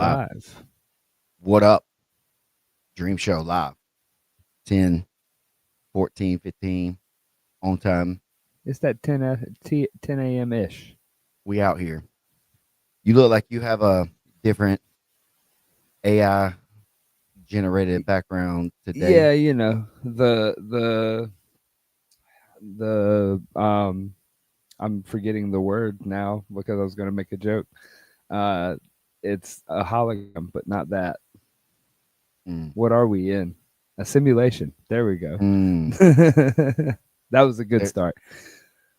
live. Live. What up? Dream Show live. 10, 14, 15 on time. It's that 10 a.m. ish. We out here. You look like you have a different AI generated background today. Yeah, the I'm forgetting the word now because I was going to make a joke. Uh, it's a hologram, but not that. Mm. What are we in? A simulation. There we go. Mm. That was a good There, start.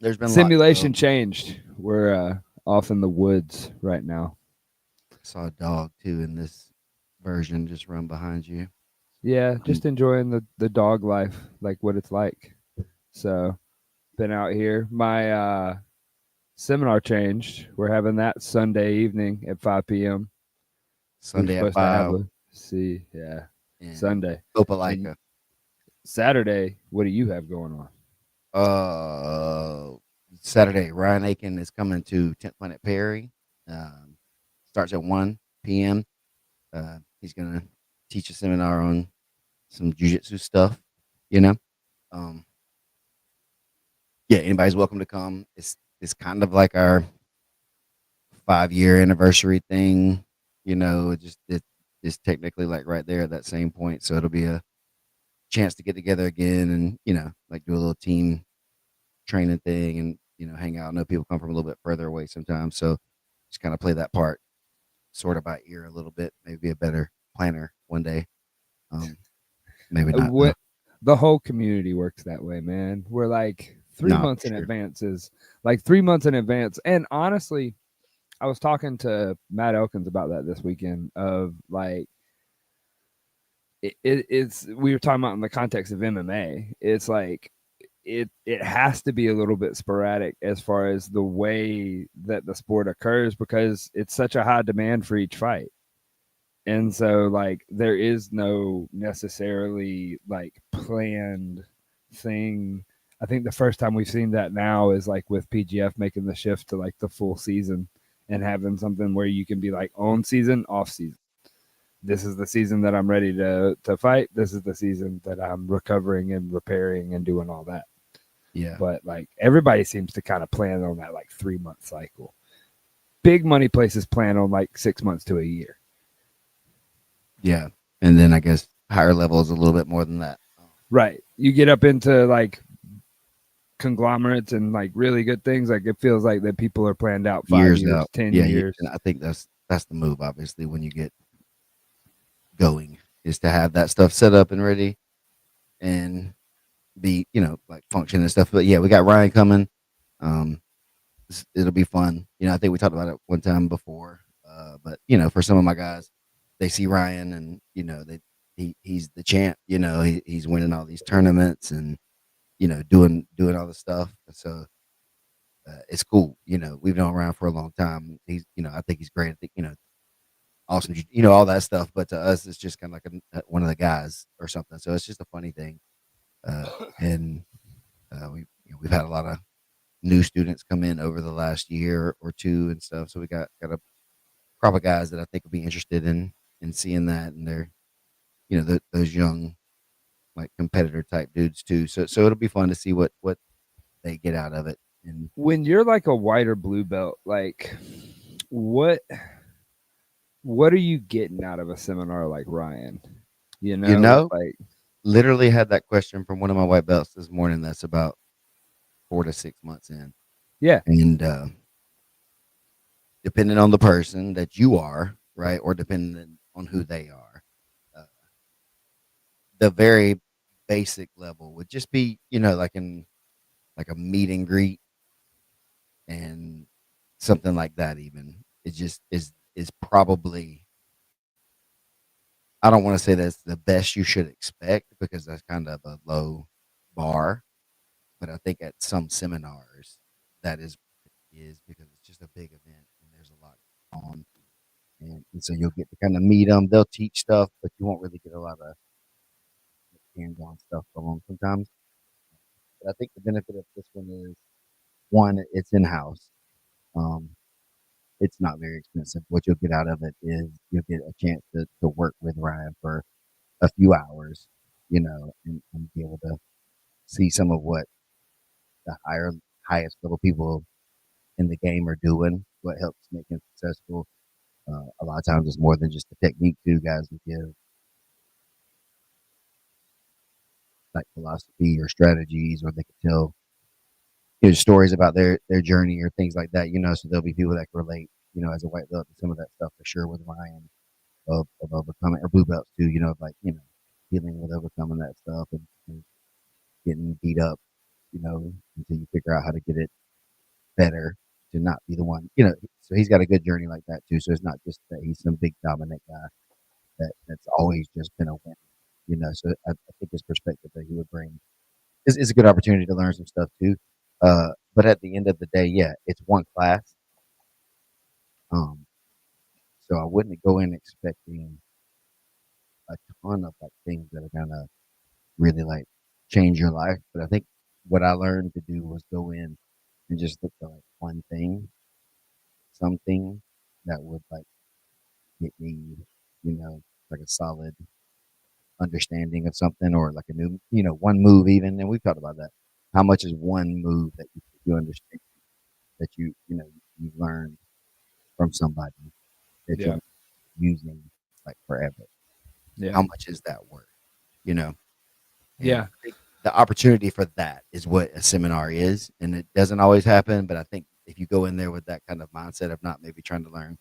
there's been lots Simulation of. changed. We're off in the woods right now. Saw a dog too in this version just run behind you. Yeah, Um, just enjoying the dog life, like what it's like. So, been out here. My seminar changed. We're having that Sunday evening at 5 p.m. We were Sunday at supposed to have 5 a see, yeah, in Sunday. And Opelika. Saturday, what do you have going on? Uh, Saturday, Ryan Aiken is coming to 10th Planet Perry. Um, Starts at 1 p.m. He's going to teach a seminar on some jujitsu stuff, you know. Um, yeah, anybody's welcome to come. It's kind of like our 5 year anniversary thing, it's technically like right there at that same point. So it'll be a chance to get together again and like do a little team training thing and hang out. I know people come from a little bit further away sometimes, so just kind of play that part sort of by ear a little bit. Maybe be a better planner one day. Um, Maybe not though. What the whole community works that way, man. We're like three No, months for in sure. advance is like 3 months in advance. And honestly, I was talking to Matt Elkins about that this weekend. Of like, it's we were talking about in the context of MMA. It's like it has to be a little bit sporadic as far as the way that the sport occurs because it's such a high demand for each fight. And so like there is no necessarily like planned thing. I think the first time we've seen that now is like with PGF making the shift to like the full season and having something where you can be like on season, off season. This is the season that I'm ready to fight. This is the season that I'm recovering and repairing and doing all that. Yeah, But like everybody seems to kind of plan on that like 3 month cycle. Big money places plan on like 6 months to a year. yeah, and then I guess higher level is a little bit more than that. Right. You get up into like conglomerates and like really good things. Like it feels like that people are planned out five Years years, out, 10 yeah, years. and I think that's the move. Obviously, when you get going, is to have that stuff set up and ready, and be like function and stuff. But yeah, we got Ryan coming. Um, it'll be fun. I think we talked about it one time before. But for some of my guys, they see Ryan and he's the champ. He's winning all these tournaments and doing all the stuff. So it's cool. We've known around for a long time. He's I think he's great. I think awesome. All that stuff. But to us, it's just kind of like one of the guys or something. So it's just a funny thing. And we've had a lot of new students come in over the last year or two and stuff. So we got a crop of guys that I think will be interested in seeing that, and they're those young like competitor type dudes too. So it'll be fun to see what they get out of it. And When you're like a white or blue belt, like what what are you getting out of a seminar like Ryan? you know, Like literally had that question from one of my white belts this morning. That's about 4 to 6 months in, yeah, and depending on the person that you are, right, or depending on who they are, uh, the very basic level would just be like in like a meet and greet and something like that. Even it just is probably, I don't want to say that's the best you should expect because that's kind of a low bar, but I think at some seminars that is because it's just a big event and there's a lot on, and so you'll get to kind of meet them. They'll teach stuff, but you won't really get a lot of hands-on stuff from them sometimes. But I think the benefit of this one is one, it's in house. Um, it's not very expensive. What you'll get out of it is you'll get a chance to work with Ryan for a few hours, and be able to see some of what the highest level people in the game are doing, what helps make them successful. A lot of times it's more than just the technique too. Guys will give like philosophy or strategies, or they could tell stories about their journey or things like that. So there'll be people that can relate, as a white belt to some of that stuff for sure with Ryan of overcoming or blue belts too. Like dealing with overcoming that stuff and getting beat up, until you figure out how to get it better to not be the one. So he's got a good journey like that too. So it's not just that he's some big dominant guy that's always just been a winner. So I think his perspective that he would bring is a good opportunity to learn some stuff too. But at the end of the day, yeah, it's one class. Um, so I wouldn't go in expecting a ton of like things that are gonna really like change your life. But I think what I learned to do was go in and just look for like one thing, something that would like get me, like a solid understanding of something or like a new, one move even. And we've talked about that. How much is one move that you understand that you've learned from somebody that you're Yeah. using like forever? Yeah. How much is that worth? You know, and Yeah. I think the opportunity for that is what a seminar is, and it doesn't always happen. But I think if you go in there with that kind of mindset of not maybe trying to learn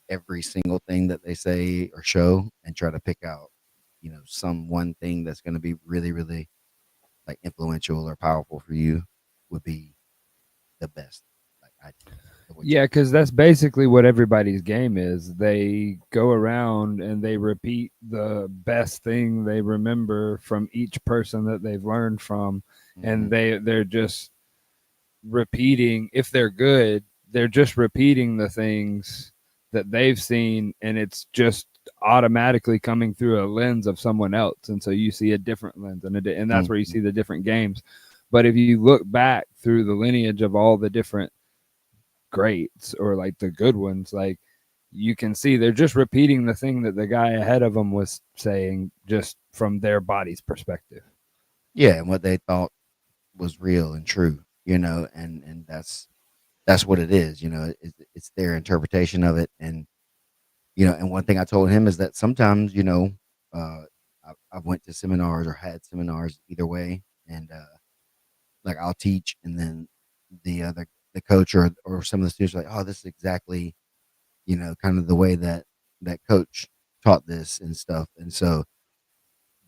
every single thing that they say or show, and try to pick out, some one thing that's going to be really, really like influential or powerful for you, would be the best like idea of what you Yeah, because that's basically what everybody's game is. They go around and they repeat the best thing they remember from each person that they've learned from, hmm and they're just repeating. If they're good, they're just repeating the things that they've seen, and it's just automatically coming through a lens of someone else, and so you see a different lens, and that's where you hmm see the different games. But if you look back through the lineage of all the different greats or like the good ones, like you can see they're just repeating the thing that the guy ahead of them was saying, just from their body's perspective. yeah, and what they thought was real and true, and that's what it is. It's their interpretation of it. And and one thing I told him is that sometimes, uh I went to seminars or had seminars either way, and like I'll teach, and then the coach or some of the students are like, oh, this is exactly, kind of the way that coach taught this and stuff. And so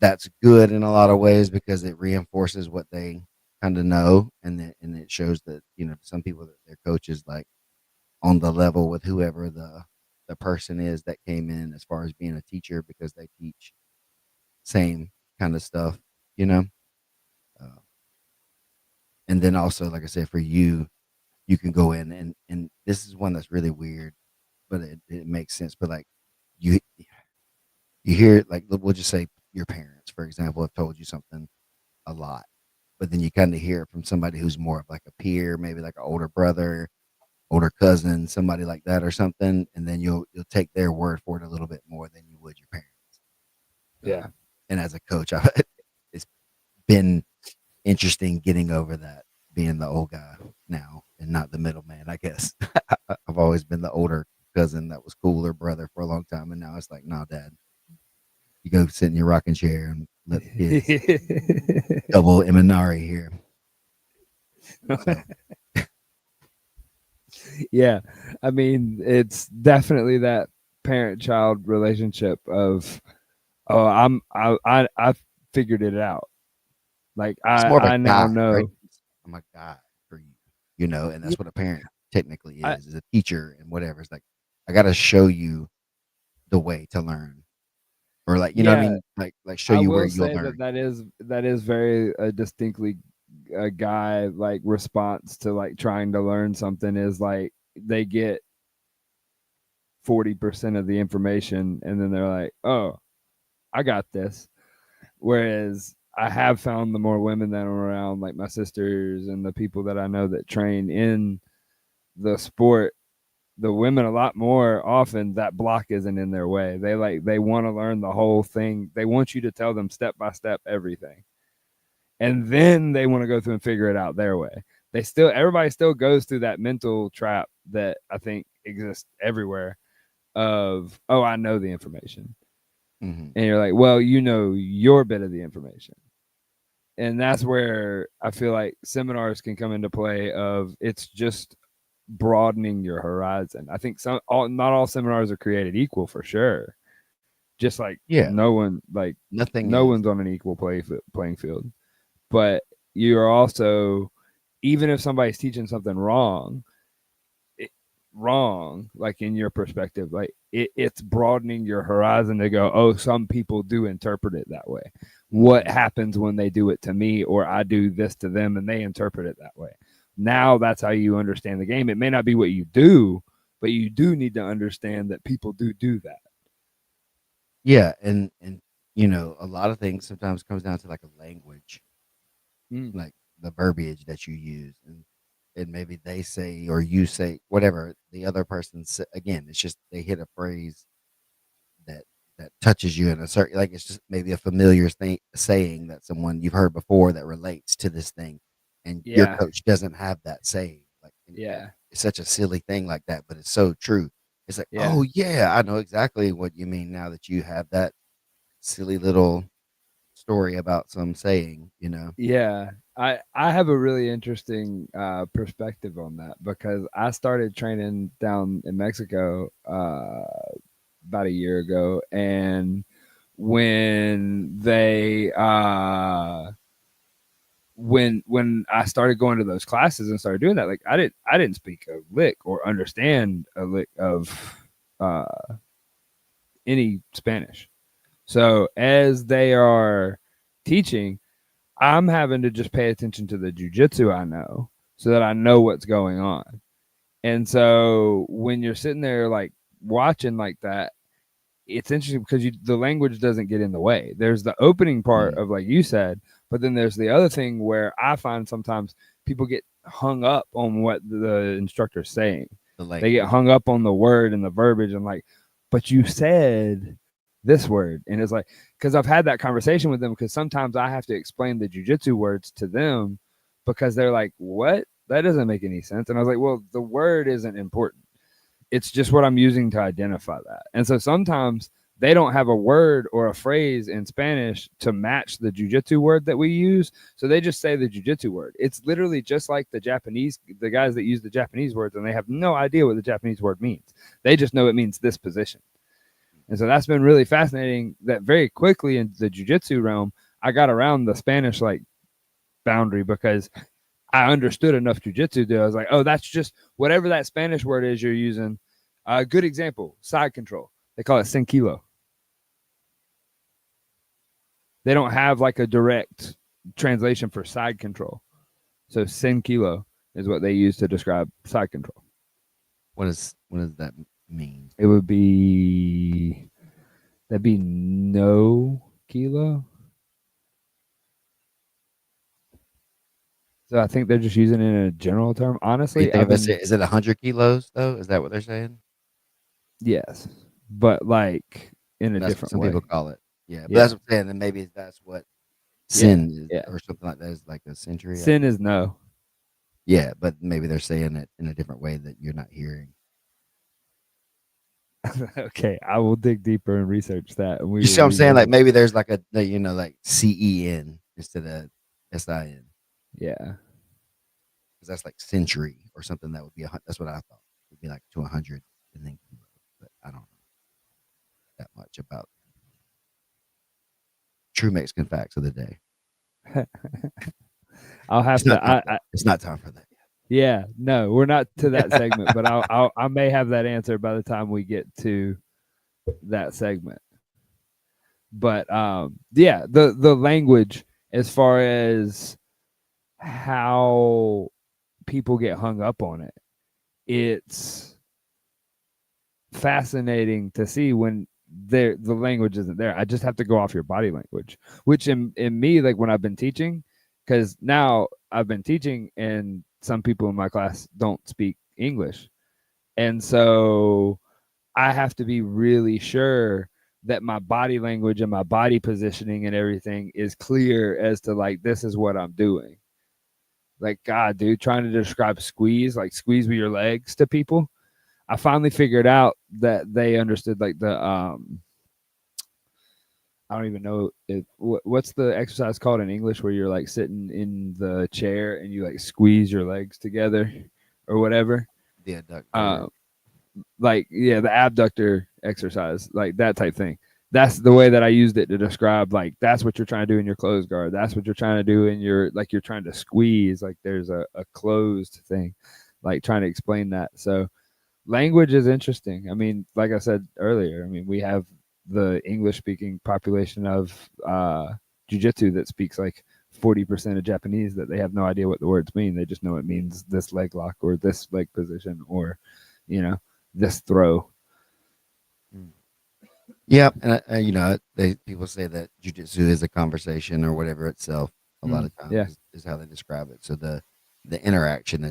that's good in a lot of ways because it reinforces what they kind of know, and it shows that, some people that their coach is like on the level with whoever the person is that came in as far as being a teacher, because they teach same kind of stuff, you know. Uh, and then also, like I said, for you, you can go in, and this is one that's really weird, but it makes sense. But like you you hear, like, we'll just say your parents, for example, have told you something a lot, but then you kind of hear it from somebody who's more of like a peer, maybe like an older brother, older cousin, somebody like that or something, and then you'll take their word for it a little bit more than you would your parents. Yeah. And as a coach, it's been interesting getting over that, being the old guy now and not the middleman, I guess. I've always been the older cousin that was cooler brother for a long time, and now it's like, no, Dad, you go sit in your rocking chair and let the kids double Imanari here. So Yeah, I mean, it's definitely that parent child relationship of, oh, I figured it out, like it's i more of a i now guide, right? know. I'm a guide for you, and Yeah. that's what a parent technically I is a teacher and whatever. It's like, I got to show you the way to learn, or like, what I Yeah, mean, like show I you where will you'll say that learn. that is very distinctly a guy like response to like trying to learn something, is like they get 40% of the information and then they're like, oh, I got this. Whereas I have found the more women that are around, like my sisters and the people that I know that train in the sport, the women a lot more often, that block isn't in their way. They want to learn the whole thing. They want you to tell them step by step everything. And then they want to go through and figure it out their way. Everybody still goes through that mental trap that I think exists everywhere of, oh, I know the information. Mm-hmm. And you're like, well, you know your bit of the information. And that's where I feel like seminars can come into play of it's just broadening your horizon. I think not all seminars are created equal for sure. Just like Yeah, nothing no is. one's on an equal playing field. But you're also, even if somebody's teaching something wrong, like in your perspective, like it's broadening your horizon to go, oh, some people do interpret it that way. What happens when they do it to me, or I do this to them and they interpret it that way? Now that's how you understand the game. It may not be what you do, but you do need to understand that people do that. Yeah, and a lot of things sometimes comes down to like a language, like the verbiage that you use, and maybe they say or you say whatever the other person again. It's just they hit a phrase that touches you in a certain, like it's just maybe a familiar thing saying that someone you've heard before that relates to this thing, and your Yeah. coach doesn't have that saying. Like Yeah. it's such a silly thing like that, but it's so true. It's like, Yeah. oh yeah, I know exactly what you mean now that you have that silly little story about some saying. Yeah. I have a really interesting perspective on that because I started training down in Mexico about a year ago, and when they when I started going to those classes and started doing that, like I didn't speak a lick or understand a lick of uh, any Spanish. So as they are teaching, I'm having to just pay attention to the jujitsu I know so that I know what's going on. And so when you're sitting there like watching like that, it's interesting because the language doesn't get in the way. There's the opening part Mm, of like you said, but then there's the other thing where I find sometimes people get hung up on what the instructor's saying. the They get language. hung up on the word and the verbiage and like, but you said this word. And it's like, because I've had that conversation with them because sometimes I have to explain the jujitsu words to them because they're like, what? That doesn't make any sense. And I was like, well, the word isn't important. It's just what I'm using to identify that. And so sometimes they don't have a word or a phrase in Spanish to match the jujitsu word that we use. So they just say the jujitsu word. It's literally just like the guys that use the Japanese words, and they have no idea what the Japanese word means. They just know it means this position. And so that's been really fascinating that very quickly in the jujitsu realm, I got around the Spanish like boundary because I understood enough jujitsu that I was like, oh, that's just whatever that Spanish word is you're using. A good example, side control. They call it sin kilo. They don't have like a direct translation for side control. So sin kilo is what they use to describe side control. What does that mean? It would be that'd be no kilo. So I think they're just using it in a general term. Do you Honestly, think I've if it's been is it 100 kilos though? Is that what they're saying? yes, but like in a That's what different some people way. call it. Yeah, but Yeah, that's what I'm saying. Then maybe that's what yeah, sin is, yeah. or something like that. Is like a century. Sin is no. Yeah, but maybe they're saying it in a different way that you're not hearing. Okay, I will dig deeper and research that, and we You will see what I'm saying? Like revisit. maybe there's like like CEN instead of SIN, Yeah, because that's like century or something. That would be that's what I thought. It would be like to 100 and then kilo, but I don't know that much about true Mexican facts of the day. I'll have It's not to. time for that. It's not time for that Yeah, no, we're not to that yet. segment, but I may have that answer by the time we get to that segment. But yeah, the language as far as how people get hung up on it, it's fascinating to see when the language isn't there. I just have to go off your body language, which in me, like when I've been teaching, because now I've been teaching and some people in my class don't speak English. And so I have to be really sure that my body language and my body positioning and everything is clear as to like, this is what I'm doing. Like, God, dude, trying to describe squeeze, like squeeze with your legs to people. I finally figured out that they understood like I don't even know what's the exercise called in English where you're like sitting in the chair and you like squeeze your legs together or whatever. The adductor. Um, like yeah, the abductor exercise, like that type thing. That's the way that I used it to describe like that's what you're trying to do in your closed guard. That's what you're trying to do in your like you're trying to squeeze. Like there's a closed thing, like trying to explain that. So language is interesting. I mean, like I said earlier, I mean we have the English speaking population of Jiu Jitsu that speaks like 40% of Japanese that they have no idea what the words mean. They just know it means this leg lock or this leg position or, you know, this throw. Yeah, and people say that jujitsu is a conversation or whatever itself. A lot of Yeah. times is how they describe it. So the interaction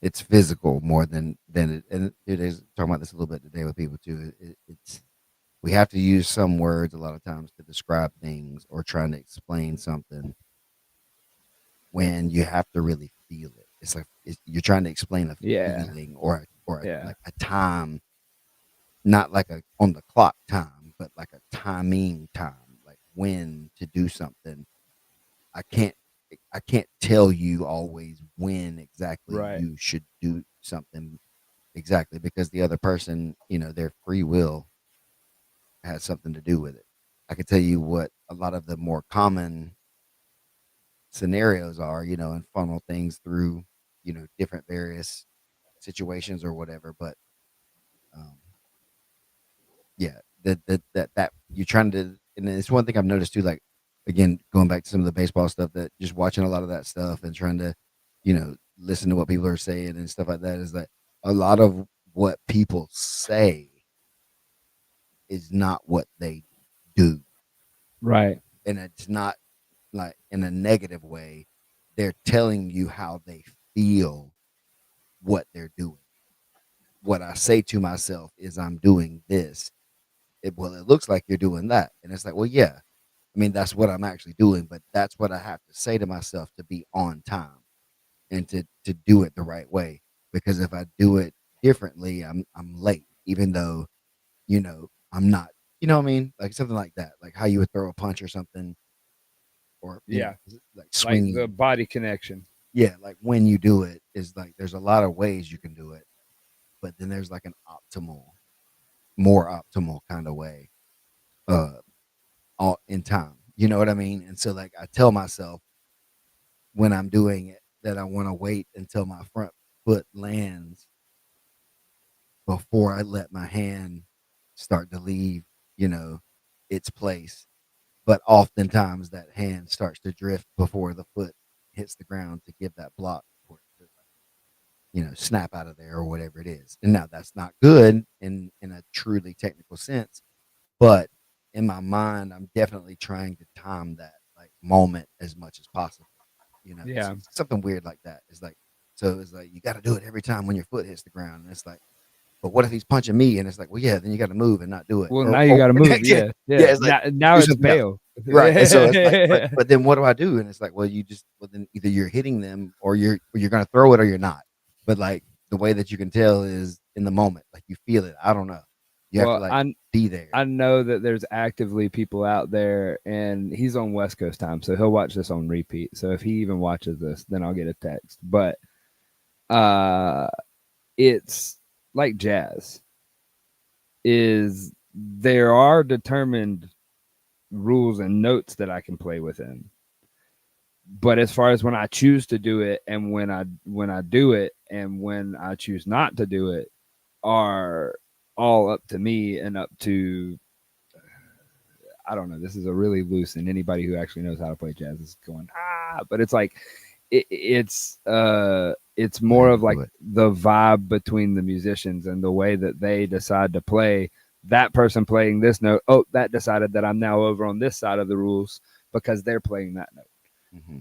it's physical more than it. And it is talking about this a little bit today with people too. It's we have to use some words a lot of times to describe things or trying to explain something when you have to really feel it. It's like you're trying to explain a Yeah. feeling or Yeah. like a time, not like a on the clock time, but like a timing time, like when to do something. I can't I can't tell you always when exactly Right. you should do something exactly because the other person, their free will has something to do with it. I can tell you what a lot of the more common scenarios are, and funnel things through, different various situations or whatever. But um, yeah, that you're trying to, and it's one thing I've noticed too. Like again, going back to some of the baseball stuff, that just watching a lot of that stuff and trying to, listen to what people are saying and stuff like that is that a lot of what people say is not what they do, Right. and it's not like in a negative way. They're telling you how they feel what they're doing. What I say to myself is, I'm doing this. It looks like you're doing that. And it's like, well, yeah, I mean, that's what I'm actually doing, but that's what I have to say to myself to be on time and to do it the right way. Because if I do it differently, I'm late, even though, I'm not, what I mean? Like something like that, like how you would throw a punch or something, or, Yeah. like Like the swinging. body connection. Yeah. Like when you do it is like, there's a lot of ways you can do it, but then there's like an more optimal kind of way, uh, all in time. You know what I mean? And so like I tell myself when I'm doing it that I want to wait until my front foot lands before I let my hand start to leave, its place. But oftentimes that hand starts to drift before the foot hits the ground to give that block for it to, snap out of there or whatever it is. And now that's not good in a truly technical sense, but in my mind, I'm definitely trying to time that like moment as much as possible. Yeah. Something weird like that. It's like you got to do it every time when your foot hits the ground, and it's like, but what if he's punching me? And it's like, well, yeah, then you got to move and not do it, Well, or, now you or got to move. yeah, Yeah. yeah, Yeah. it's like Now do it's something else, bail. right? And so it's like, but then what do I do? And it's like, well, then either you're hitting them or you're going to throw it or you're not. But like the way that you can tell is in the moment, like you feel it. I don't know. You have to Well, like be there. I know that there's actively people out there, and he's on West Coast time, so he'll watch this on repeat. So if he even watches this, then I'll get a text. But uh, it's like jazz. Is there are determined rules and notes that I can play within, but as far as when I choose to do it and when I do it and when I choose not to do it are all up to me and up to I don't know. This is a really loose, and anybody who actually knows how to play jazz is going but it's like it's Go more ahead of and like do it. the vibe between the musicians and the way that they decide to play. That person playing this note, oh, that decided that I'm now over on this side of the rules because they're playing that note. Hmm.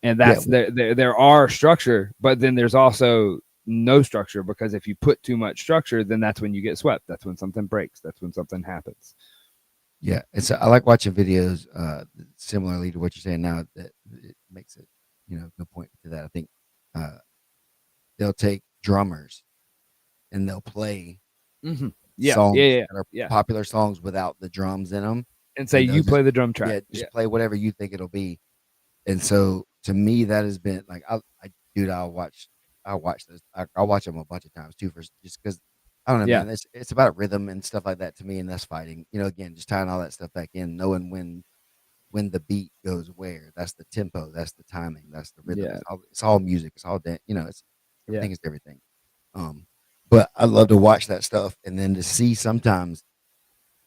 And Yeah. that's there are structure, but then there's also no structure, because if you put too much structure, then that's when you get swept. That's when something breaks. That's when something happens. Yeah, it's I like watching videos similarly to what you're saying now. That it makes it, no point to that. I think uh, they'll take drummers and they'll play Mm-hmm. Yeah, yeah, songs yeah, that are yeah. popular songs without the drums in them, And say and they'll you just play the drum track. yeah, Yeah, just play whatever you think it'll be. And so to me, that has been like dude, I'll watch this. I'll watch them a bunch of times too, for just because I don't know, yeah, man. It's about rhythm and stuff like that to me, and that's fighting. Again, just tying all that stuff back in, knowing when the beat goes where. That's the tempo. That's the timing. That's the rhythm. yeah, It's all music. It's all it's yeah. everything is everything. Um, but I love to watch that stuff and then to see sometimes,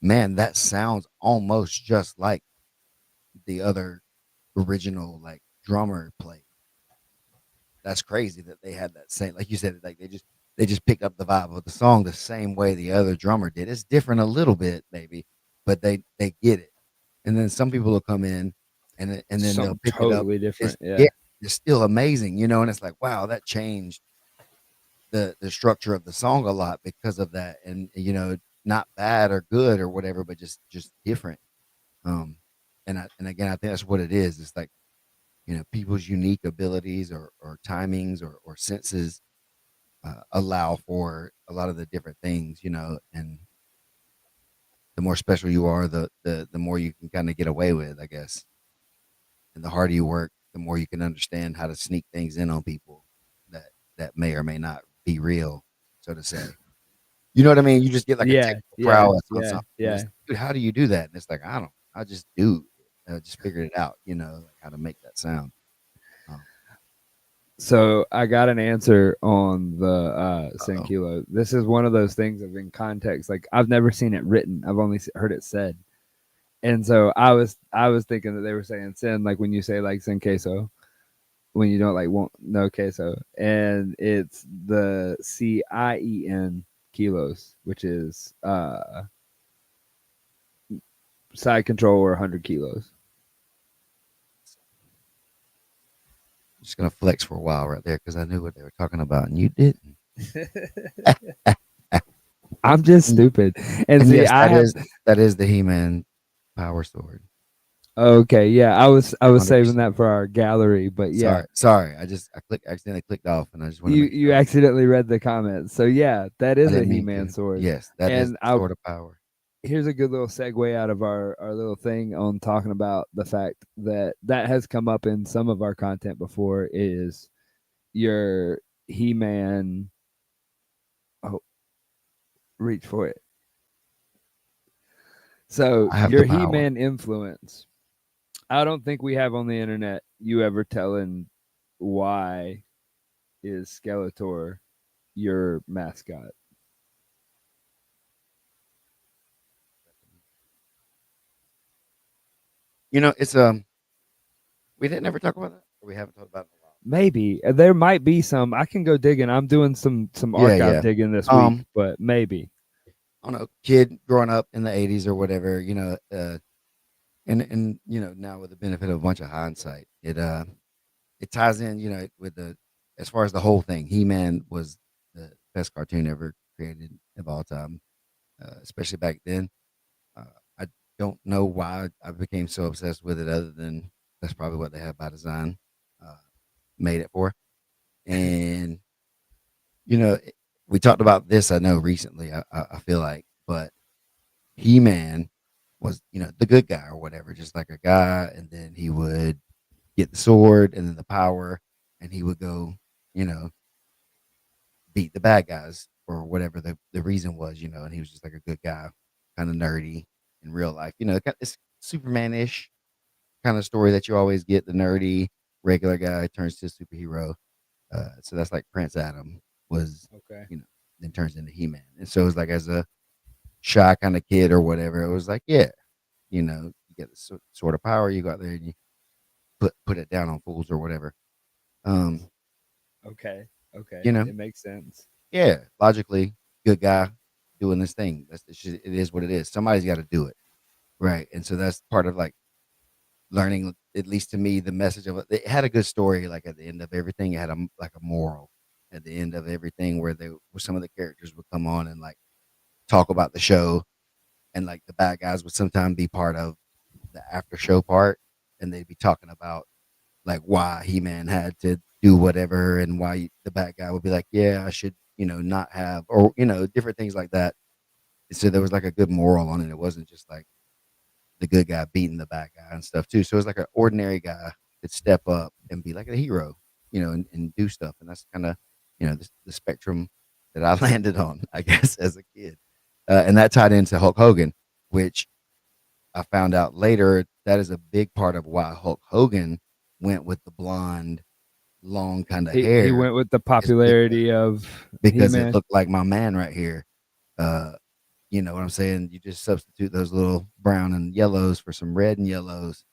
man, that sounds almost just like the other original like drummer played. That's crazy that they had that same, like you said, like they just picked up the vibe of the song the same way the other drummer did. It's different a little bit, maybe, but they get it. And then some people will come in and then they'll Something pick it up. totally It's different. yeah, Yeah, it's still amazing, and it's like, wow, that changed the structure of the song a lot because of that. And not bad or good or whatever, but just different. Um and again, I think that's what it is. It's like, people's unique abilities or timings or senses allow for a lot of the different things, and the more special you are, the more you can kind of get away with, I guess. And the harder you work, the more you can understand how to sneak things in on people that may or may not be real, so to say. You know what I mean? You just get like a yeah, technical yeah, prowess on yeah, something. And yeah. it's like, dude, how do you do that? And it's like, I don't. I just do. I just figured it out. Like how to make that sound. Um, So I got an answer on the uh-oh. Senkilo. This is one of those things of in context. Like I've never seen it written. I've only heard it said. And so I was thinking that they were saying sin, like when you say like sin queso, when you don't like want no queso, and it's the CIEN kilos, which is side control or 100 kilos. I'm just gonna flex for a while right there because I knew what they were talking about and you didn't. I'm just And, stupid. And and see, yes, I that have is that is the He-Man power sword. okay, yeah, I was saving 100%. that for our gallery, but yeah, Sorry. I accidentally clicked off, and I just want to you make you sure accidentally read the comments. So yeah, that I is a didn't mean He-Man to. sword. Yes, that is And the I sword of power. here's a good little segue out of our little thing on talking about the fact that that has come up in some of our content before is your He-Man. Oh, reach for it. So I have the your power. He-Man influence. I don't think we have on the internet you ever telling why is Skeletor your mascot. It's we didn't ever talk about that, or we haven't talked about it in a while. Maybe there might be some. I can go digging. I'm doing some Yeah, archive yeah. digging this week, Um, but maybe. I don't know, kid growing up in the '80s or whatever, and now with the benefit of a bunch of hindsight, it ties in, with the as far as the whole thing. He-Man was the best cartoon ever created of all time, especially back then. Uh, I don't know why I became so obsessed with it, other than that's probably what they had by design, uh, made it for. And you know, we talked about this. I know recently. I feel like, but He Man was the good guy or whatever, just like a guy, and then he would get the sword and then the power, and he would go, you know, beat the bad guys or whatever the reason was, and he was just like a good guy, kind of nerdy in real life. It's Superman ish kind of story that you always get, the nerdy regular guy turns to a superhero. So that's like Prince Adam was, Okay. you know, then turns into He Man. And so it's like as a shy kind of kid or whatever, it was like, yeah, you get the sort of power, you go out there and you put it down on fools or whatever. Um, Okay. Okay. you know, It makes sense. yeah, logically, good guy doing this thing. It is what it is. Somebody's got to do it, right? And so that's part of like learning, at least to me, the message of it. It had a good story, like at the end of everything, it had like a moral, at the end of everything where some of the characters would come on and like talk about the show, and like the bad guys would sometimes be part of the after show part, and they'd be talking about like why He-Man had to do whatever, and why the bad guy would be like, yeah, I should, not have, or different things like that. So there was like a good moral on it. It wasn't just like the good guy beating the bad guy and stuff too. So it was like an ordinary guy could step up and be like a hero, and do stuff. And that's kind of, the spectrum that I landed on, I guess, as a kid. And that tied into Hulk Hogan, which I found out later that is a big part of why Hulk Hogan went with the blonde, long kind of He hair, went with the is because popularity of it He-Man. looked like my man right here. Uh, you know what I'm saying? You just substitute those little brown and yellows for some red and yellows,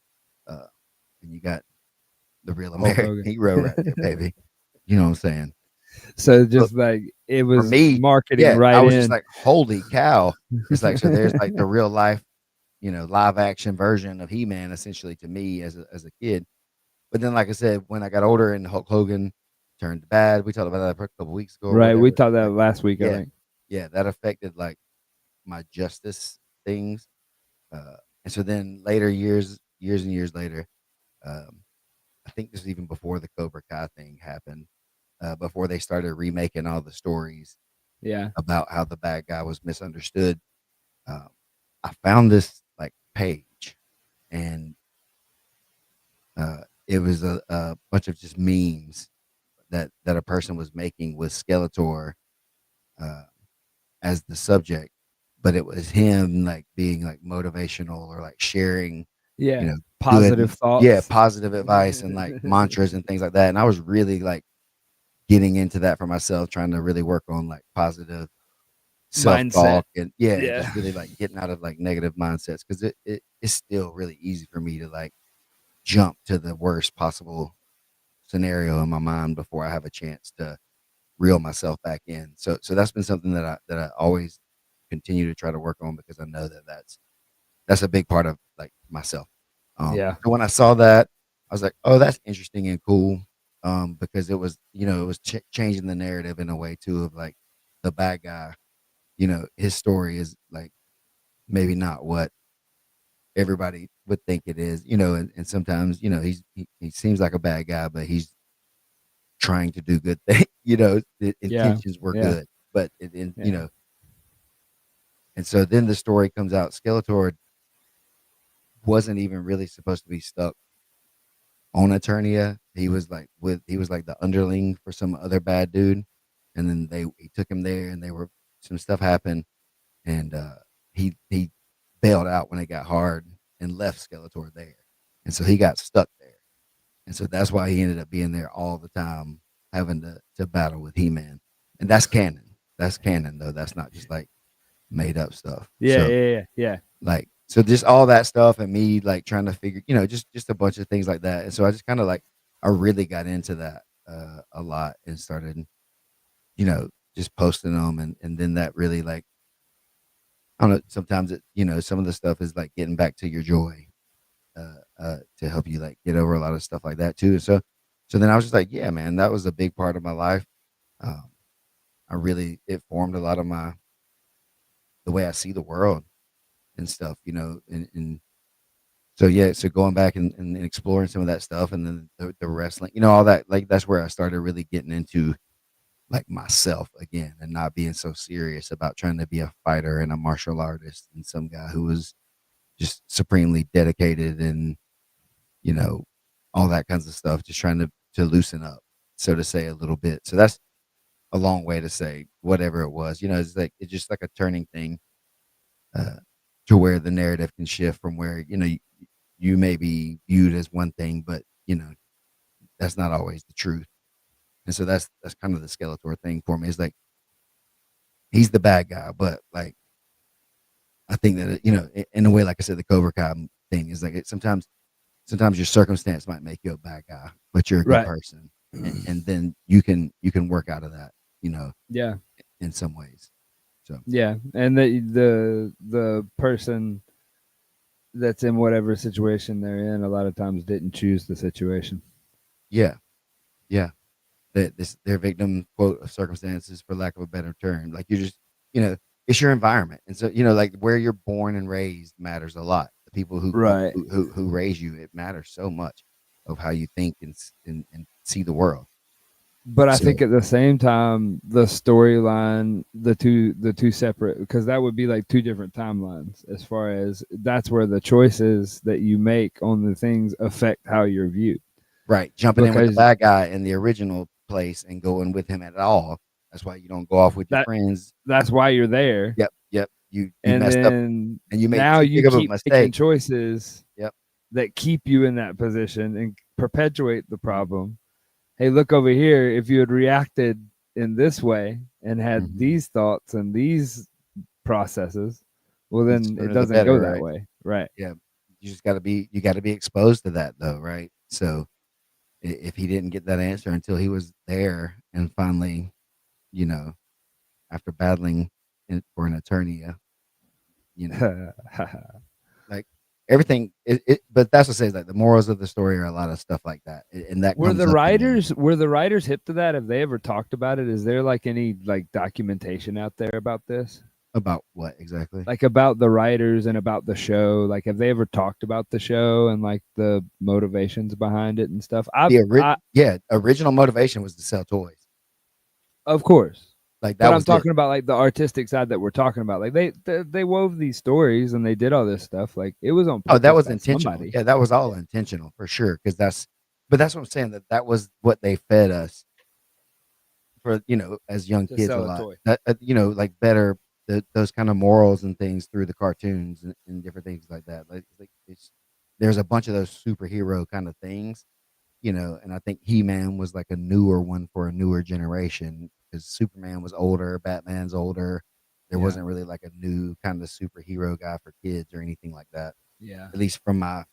uh, and you got the real Hulk American Hogan. hero right there, baby. You know what I'm saying? So So just like it for was me, marketing yeah, I right was just in. like, holy cow! It's like, so there's like the real life, live action version of He Man, essentially, to me as a kid. But then, like I said, when I got older and Hulk Hogan turned bad, we talked about that a couple weeks ago or Right. We whatever. talked that Like, last week, I yeah, think. yeah, that affected like my justice things. And so then later, years and years later, um, I think this is even before the Cobra Kai thing happened, before they started remaking all the stories Yeah. about how the bad guy was misunderstood. Um, I found this like page, and it was a bunch of just memes that a person was making with Skeletor uh, as the subject, but it was him like being like motivational or like sharing, Yeah. good, Positive yeah, thoughts. positive advice and like mantras and things like that. And I was really like getting into that for myself, trying to really work on like positive self Mindset. talk, and yeah, and Yeah. just really like getting out of like negative mindsets, because it's still really easy for me to like jump to the worst possible scenario in my mind before I have a chance to reel myself back in. So that's been something that I always continue to try to work on, because I know that that's a big part of like myself. Yeah. So when I saw that, I was like, oh, that's interesting and cool. Because it was changing the narrative in a way too, of like the bad guy. His story is like maybe not what everybody would think it is. And sometimes he seems like a bad guy, but he's trying to do good things. The Yeah. intentions were Yeah. good, but it, and Yeah. and so then the story comes out. Skeletor wasn't even really supposed to be stuck on Eternia. He was like the underling for some other bad dude, and then he took him there, and they were some stuff happened, and he bailed out when it got hard and left Skeletor there, and so he got stuck there, and so that's why he ended up being there all the time, having to battle with He Man, and that's canon. That's canon though. That's not just like made up stuff. Yeah. So Yeah. Yeah. like, so just all that stuff, and me like trying to figure, just a bunch of things like that. And so I just kind of like, I really got into that a lot, and started, you know, just posting them, and then that really like, I don't know, sometimes some of the stuff is like getting back to your joy, to help you like get over a lot of stuff like that too. And so then I was just like, yeah, man, that was a big part of my life. Um, it formed a lot of the way I see the world and stuff, and so yeah, so going back and exploring some of that stuff, and then the wrestling, all that, like that's where I started really getting into like myself again, and not being so serious about trying to be a fighter and a martial artist and some guy who was just supremely dedicated, and you know all that kinds of stuff, just trying to loosen up, so to say, a little bit. So that's a long way to say whatever it was. It's like it's just like a turning thing, uh, to where the narrative can shift from where you may be viewed as one thing, but that's not always the truth. And so that's kind of the Skeletor thing for me. It's like he's the bad guy, but like I think that in a way, like I said, the Cobra Kai thing is like sometimes your circumstance might make you a bad guy, but you're a good Right. person, and then you can work out of that, Yeah. in some ways. So Yeah. And the person that's in whatever situation they're in a lot of times didn't choose the situation. yeah, yeah. that this their victim quote of circumstances, for lack of a better term. Like, you're just, you know, it's your environment, and so, like, where you're born and raised matters a lot. The people Right. who raise you, it matters so much of how you think and see the world. But I So think at the same time, the storyline, the two separate, because that would be like two different timelines. As far as that's where the choices that you make on the things affect how you're viewed. right, jumping in with the Because bad guy in the original place and going with him at all. That's why you don't go off with your that friends. that's why you're there. Yep, yep. You And messed up then and you made now too you big of a keep making mistake. choices Yep. that keep you in that position and perpetuate the problem. Hey, look over here. If you had reacted in this way and had Mm-hmm. these thoughts and these processes, well, The then it sooner the doesn't go better, that right? way. Right. Yeah. You got to be exposed to that though, right? So if he didn't get that answer until he was there and finally, you know, after battling for an attorney, you know, like everything, but that's what says, like, the morals of the story are a lot of stuff like that, and that were comes the up in there writers were the writers hip to that? Have they ever talked about it? Is there like any like documentation out there about this? about what exactly. Like about the writers and about the show? Like have they ever talked about the show and like the motivations behind it and stuff? Yeah, original motivation was to sell toys. Of course. Like, But that I'm was it. talking about like the artistic side that we're talking about. Like they wove these stories and they did all this stuff. Like it was on Oh, that purpose was by intentional. somebody. Yeah, that was all Yeah. intentional for sure. Because but that's what I'm saying. That was what they fed us for, as young To kids a sell a lot. toy. That, like, better those kind of morals and things through the cartoons and different things like that. Like there's a bunch of those superhero kind of things, and I think He-Man was like a newer one for a newer generation because Superman was older, Batman's older. There Yeah. wasn't really like a new kind of superhero guy for kids or anything like that, Yeah. at least from my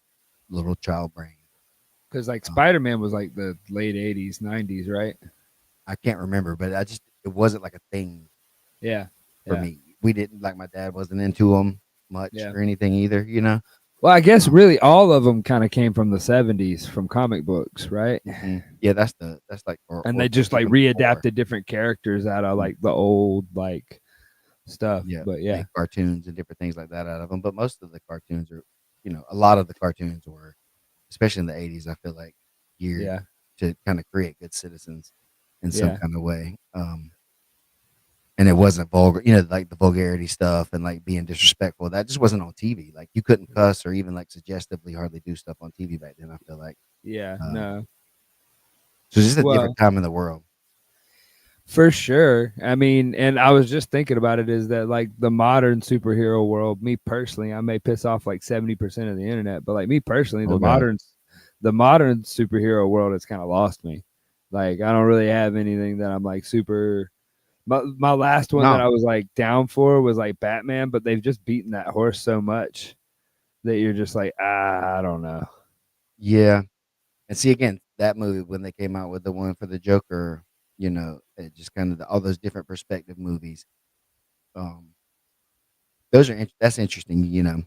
little child brain. Because like Um, Spider Man was like the late '80s, '90s, right? I can't remember, but it wasn't like a thing Yeah. for Yeah. me. We didn't like my dad wasn't into them much Yeah. or anything either. Well, I guess Um, really all of them kind of came from the '70s from comic books, right? yeah, that's like And or they just like even before. readapted different characters out of like the old like stuff. Yeah, But yeah, make cartoons and different things like that out of them. But most of the cartoons are, a lot of the cartoons were, especially in the '80s, I feel like, geared yeah, to kind of create good citizens in some yeah. kind of way. And it wasn't vulgar, like the vulgarity stuff and like being disrespectful. That just wasn't on TV. Like, you couldn't cuss or even like suggestively hardly do stuff on TV back then. I feel like, Yeah, um, no. so it's just a Well, different time in the world. for sure. I mean, and I was just thinking about it is that like the modern superhero world, me personally, I may piss off like 70% of the internet, but like me personally, Oh God, the modern superhero world has kind of lost me. Like I don't really have anything that I'm like super my last one that no, I was like down for was like Batman, but they've just beaten that horse so much that you're just like, I don't know. yeah. And see, again, that movie when they came out with the one for the Joker, it just kind of all those different perspective movies. Um, that's interesting. Yeah, But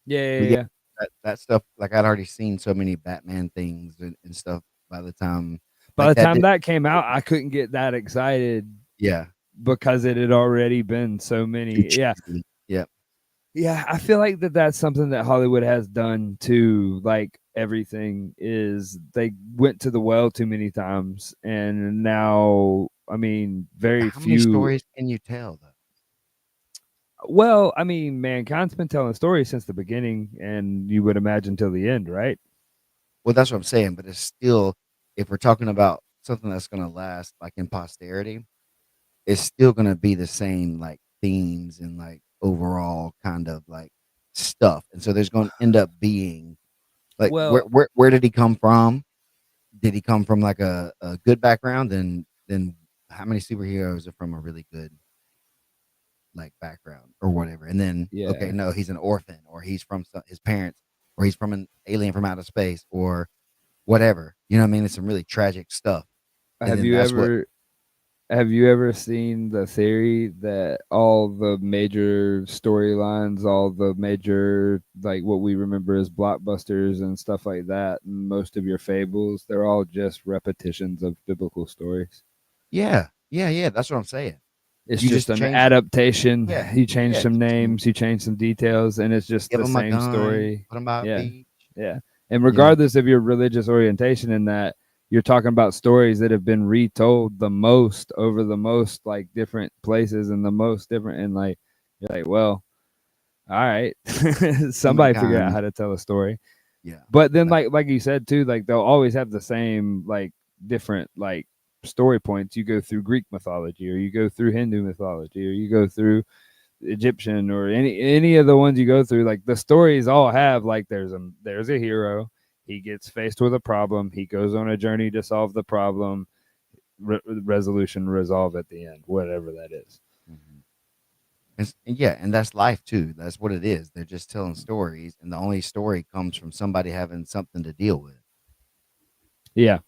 yeah, yeah, yeah. that stuff, like, I'd already seen so many Batman things and stuff by the time, By like, the that time did. that came out, I couldn't get that excited Yeah, because it had already been so too many. Yeah. cheesy. Yep. Yeah, I feel like that's something that Hollywood has done too. Like everything is they went to the well too many times and now I mean But very how many few. stories can you tell though? Well, I mean, mankind's been telling stories since the beginning, and you would imagine till the end, right? Well, that's what I'm saying. But it's still, if we're talking about something that's going to last, like, in posterity, it's still going to be the same, like, themes and like overall kind of like stuff. And so there's going to end up being like, Well, where did he come from? Did he come from like a good background? Then how many superheroes are from a really good like background or whatever? And then, okay, yeah. no, he's an orphan, or he's from his parents, or he's from an alien from outer space, or whatever. You know what I mean? It's some really tragic stuff. And Have then you that's what ever? have you ever seen the theory that all the major storylines, all the major, like what we remember as blockbusters and stuff like that, and most of your fables, they're all just repetitions of biblical stories? Yeah, yeah, yeah. That's what I'm saying. It's You just just an change. adaptation. Yeah, You change yeah. some You change. names, you change some details, and it's just Give the them a same gun. story. Put them by a Yeah. beach. Yeah. And You know. regardless of your religious orientation in that, you're talking about stories that have been retold the most over the most like different places and the most different, and like you're like, well, all right. Somebody figure out Humankind. how to tell a story. Yeah. But then Like, like you said too, like they'll always have the same like different like story points. You go through Greek mythology, or you go through Hindu mythology, or you go through Egyptian, or any of the ones you go through, like the stories all have like there's a hero, he gets faced with a problem, he goes on a journey to solve the problem, resolution, resolve at the end, whatever that is. mhm. And yeah, and that's life too. That's what it is. They're just telling stories, and the only story comes from somebody having something to deal with. Yeah.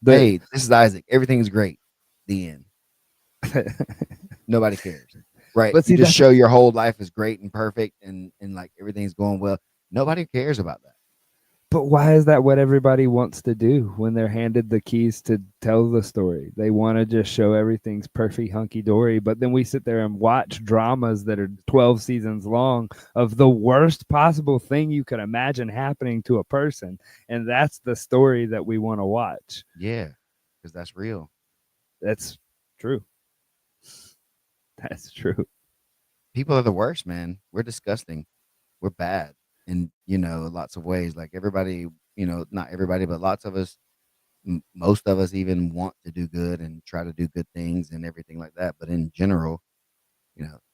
The Hey, this is Isaac. Everything's great. The end. Nobody cares. Right? but You see just that's show your whole life is great and perfect, and like everything's going well. Nobody cares about that. But why is that what everybody wants to do when they're handed the keys to tell the story? They want to just show everything's perfect hunky dory, but then we sit there and watch dramas that are 12 seasons long of the worst possible thing you could imagine happening to a person. And that's the story that we want to watch. Yeah, because that's real. That's true. That's true. People are the worst, man. We're disgusting. We're bad in lots of ways. Like everybody, not everybody, but lots of us, most of us even want to do good and try to do good things and everything like that. But in general,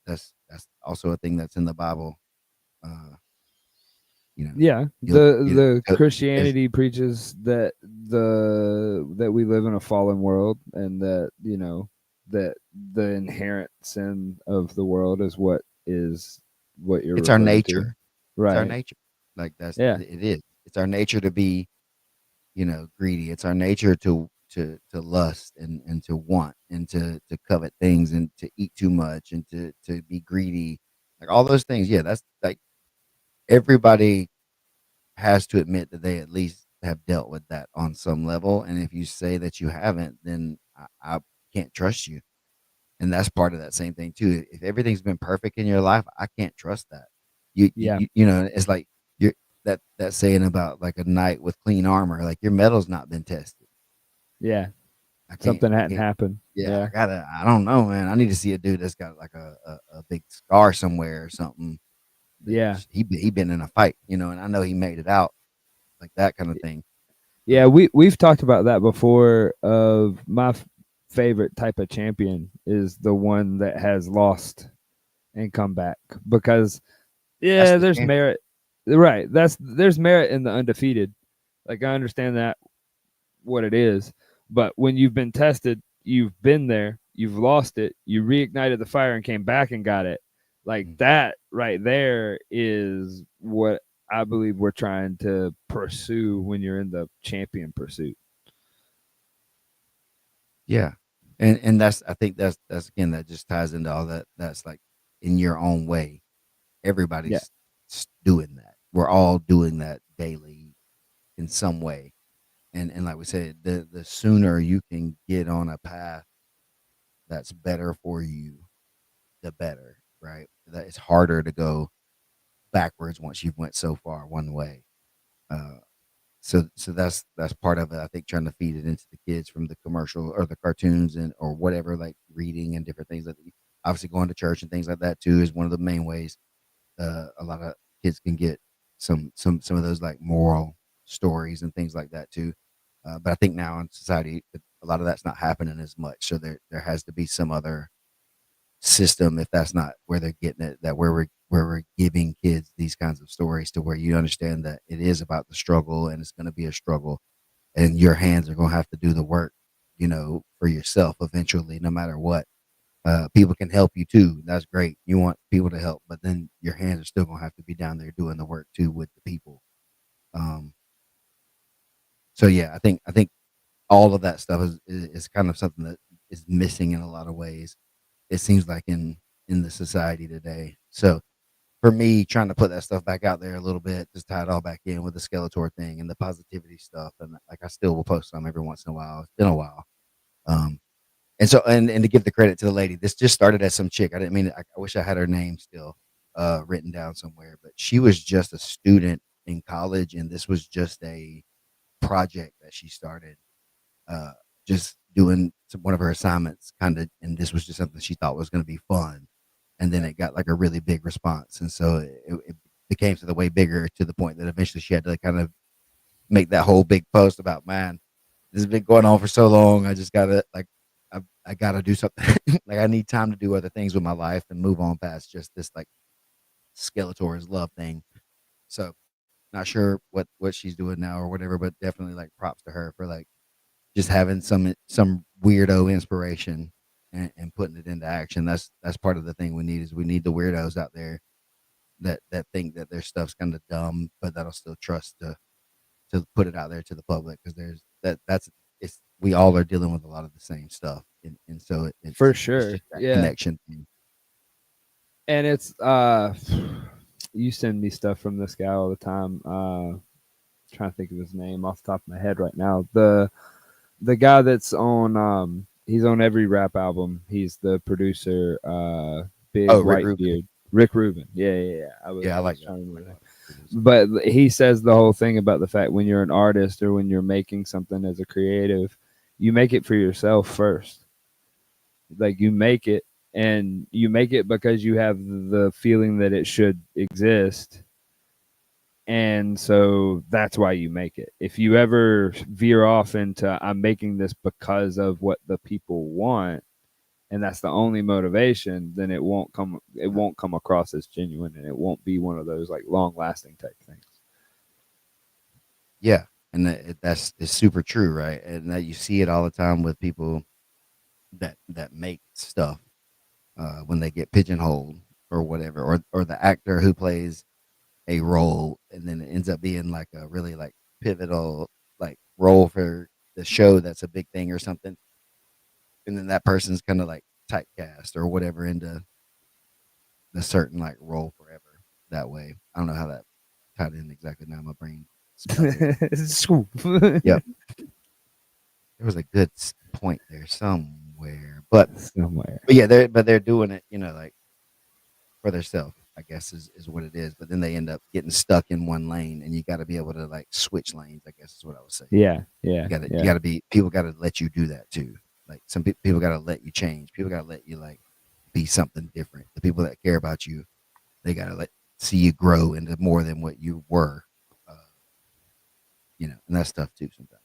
that's also a thing that's in the Bible. Uh, you know, Yeah, you'll you the as Christianity preaches that we live in a fallen world, and that that the inherent sin of the world is what you're it's our referring to, nature. It's our right? nature. Like Yeah, it is. It's our nature to be, greedy. It's our nature to lust and to want and to covet things and to eat too much and to be greedy. Like all those things. Yeah, that's like everybody has to admit that they at least have dealt with that on some level. And if you say that you haven't, then I can't trust you. And that's part of that same thing too. If everything's been perfect in your life, I can't trust that. yeah, It's like you're that saying about like a knight with clean armor, like your metal's not been tested. yeah. I Something hadn't can't. happened. Yeah, Yeah, I don't know, man. I need to see a dude that's got like a big scar somewhere or something. That yeah, he been in a fight, and I know he made it out, like that kind of thing. yeah. We've talked about that before. Of my favorite type of champion is the one that has lost and come back, because That's yeah, the there's champion. merit. Right. There's merit in the undefeated. Like I understand that what it is, but when you've been tested, you've been there, you've lost it, you reignited the fire and came back and got it. Like Mhm. that right there is what I believe we're trying to pursue when you're in the champion pursuit. Yeah, and that's I think that's again that just ties into all that. That's like in your own way. Yeah. Everybody's doing that. We're all doing that daily in some way. And like we said, the sooner you can get on a path that's better for you, the better, right? That it's harder to go backwards once you've went so far one way. Uh, so that's part of it. I think trying to feed it into the kids from the commercial or the cartoons and or whatever, like reading and different things. Like obviously going to church and things like that too is one of the main ways. A lot of kids can get some of those like moral stories and things like that too. But I think now in society, a lot of that's not happening as much. So there has to be some other system if that's not where they're getting it. That where we're giving kids these kinds of stories to where you understand that it is about the struggle and it's going to be a struggle, and your hands are going to have to do the work, for yourself eventually, no matter what. People can help you too. That's great. You want people to help, but then your hands are still going to have to be down there doing the work too with the people. Um, so yeah, I think all of that stuff is kind of something that is missing in a lot of ways. It seems like in the society today. So for me, trying to put that stuff back out there a little bit, just tie it all back in with the Skeletor thing and the positivity stuff, and like I still will post some every once in a while. It's been a while. Um, and so, and to give the credit to the lady, this just started as some chick. I didn't mean it. I wish I had her name still written down somewhere, but she was just a student in college, and this was just a project that she started, uh, just doing one of her assignments, kind of. And this was just something she thought was going to be fun, and then it got like a really big response, and so it became to the way bigger to the point that eventually she had to kind of make that whole big post about, man, this has been going on for so long. I just gotta like I gotta do something. Like I need time to do other things with my life and move on past just this like Skeletor's love thing. So not sure what she's doing now or whatever, but definitely like props to her for like just having some weirdo inspiration and putting it into action. That's part of the thing we need is we need the weirdos out there that think that their stuff's kind of dumb, but that'll still trust to put it out there to the public because there's that's it's we all are dealing with a lot of the same stuff, and so For it's sure. just that Yeah. connection thing. And it's you send me stuff from this guy all the time. Trying to think of his name off the top of my head right now. The guy that's on he's on every rap album. He's the producer, big Oh, Rick white Rubin. beard. Rick Rubin. Yeah. Yeah, I I like was that. trying to remember that. Producer. But he says the whole thing about the fact when you're an artist or when you're making something as a creative, you make it for yourself first. Like you make it and you make it because you have the feeling that it should exist, and so that's why you make it. If you ever veer off into I'm making this because of what the people want and that's the only motivation, then it won't come across as genuine, and it won't be one of those like long lasting type things. Yeah, and that's it's super true, right? And that you see it all the time with people that make stuff when they get pigeonholed or whatever, or the actor who plays a role and then it ends up being like a really like pivotal like role for the show that's a big thing or something, and then that person's kind of like typecast or whatever into a certain like role forever that way. I don't know how that tied in exactly now. My brain sputtered. Swoop. Yep. There was a good point there somewhere, but Somewhere. yeah, they're doing it, like for themselves, I guess is what it is. But then they end up getting stuck in one lane, and you got to be able to like switch lanes. I guess is what I was saying. Yeah, yeah, You yeah. got to be people got to let you do that too. Like some people got to let you change. People got to let you like be something different. The people that care about you, they got to let see you grow into more than what you were. Uh, and that's tough too sometimes.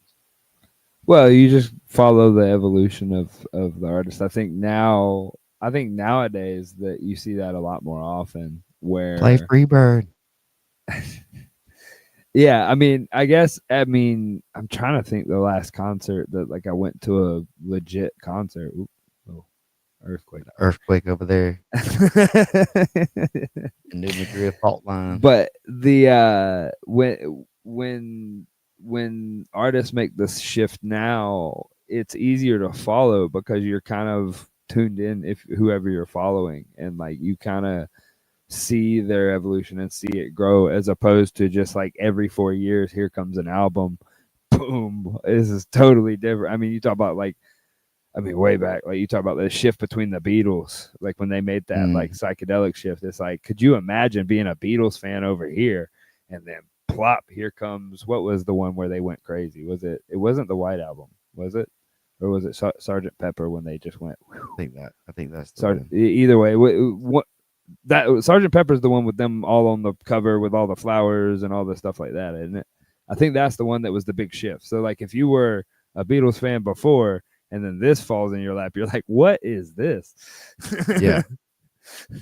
Well, you just follow the evolution of the artist. I think nowadays that you see that a lot more often Play where Freebird. yeah, I mean I'm trying to think the last concert that like I went to a legit concert. Oop, oh, earthquake. Earthquake over there in New Madrid fault line. But the when artists make this shift now, it's easier to follow because you're kind of tuned in if whoever you're following, and like you kind of see their evolution and see it grow, as opposed to just like every 4 years here comes an album, boom, this is totally different. I mean, you talk about like way back, like you talk about the shift between the Beatles, like when they made that like Mm, psychedelic shift. It's like, could you imagine being a Beatles fan over here, and then plop, here comes what was the one where they went crazy? Was it? It wasn't the White Album, was it? Or was it Sergeant Pepper when they just went? Whew, I think that's the Sergeant. one. Either way, what that Sergeant Pepper's the one with them all on the cover with all the flowers and all the stuff like that, isn't it? I think that's the one that was the big shift. So like if you were a Beatles fan before and then this falls in your lap, you're like, what is this? Yeah, And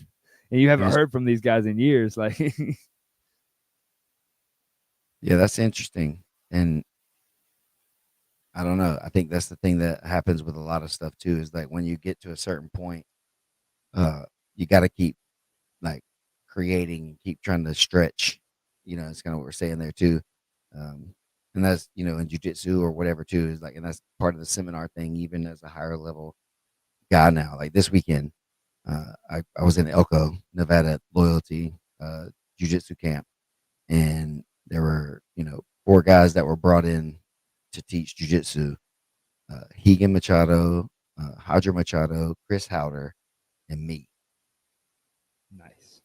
you you haven't just heard from these guys in years. Like yeah, that's interesting. And I don't know. I think that's the thing that happens with a lot of stuff too. Is like when you get to a certain point, uh, you got to keep like creating and keep trying to stretch. It's kind of what we're saying there too. Um, and that's in jujitsu or whatever too is like, and that's part of the seminar thing, even as a higher level. guy now. Like this weekend, I was in Elko, Nevada Loyalty Jiu Jitsu camp, and there were, four guys that were brought in to teach Jiu Jitsu: Hegan Machado, Hydra Machado, Chris Howder, and me. Nice.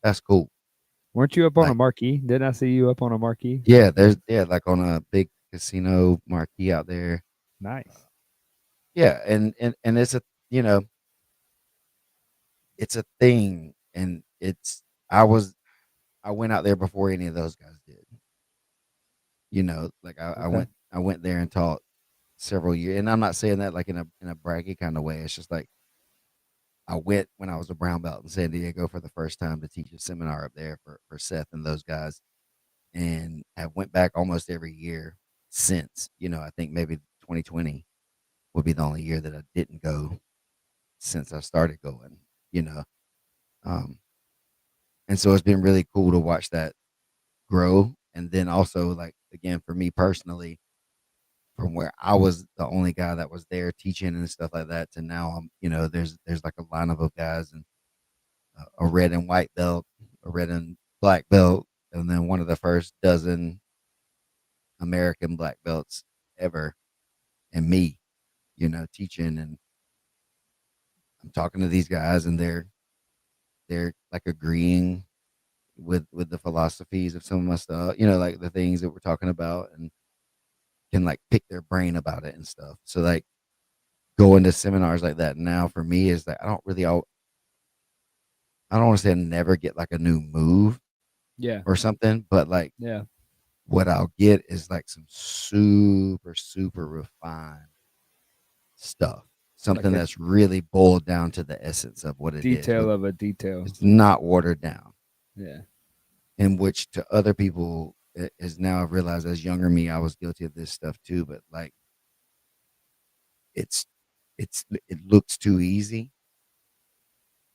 That's cool. Weren't you up on a Like, marquee? Didn't I see you up on a marquee? yeah, like on a big casino marquee out there. Nice. Yeah, and it's a, you know it's a thing, and I went out there before any of those guys did. Like Okay. I went there and taught several years, and I'm not saying that like in a braggy kind of way. It's just like I went when I was a brown belt in San Diego for the first time to teach a seminar up there for Seth and those guys, and I went back almost every year since. I think maybe 2020 would be the only year that I didn't go since I started going. You know, um, and so it's been really cool to watch that grow, and then also like again for me personally, from where I was the only guy that was there teaching and stuff like that to now I'm, there's like a lineup of guys and a red and white belt, a red and black belt, and then one of the first dozen American black belts ever, and me, teaching, and I'm talking to these guys, and they're like agreeing with the philosophies of some of my stuff, like the things that we're talking about, and can like pick their brain about it and stuff. So like going to seminars like that now for me is like I don't want to say I never get like a new move Yeah. or something, but like Yeah. what I'll get is like some super, super refined stuff. Like Something a that's really boiled down to the essence of what it is. detail of a detail. It's not watered down. Yeah. In which to other people is now I've realized as younger me, I was guilty of this stuff too, but like it's it looks too easy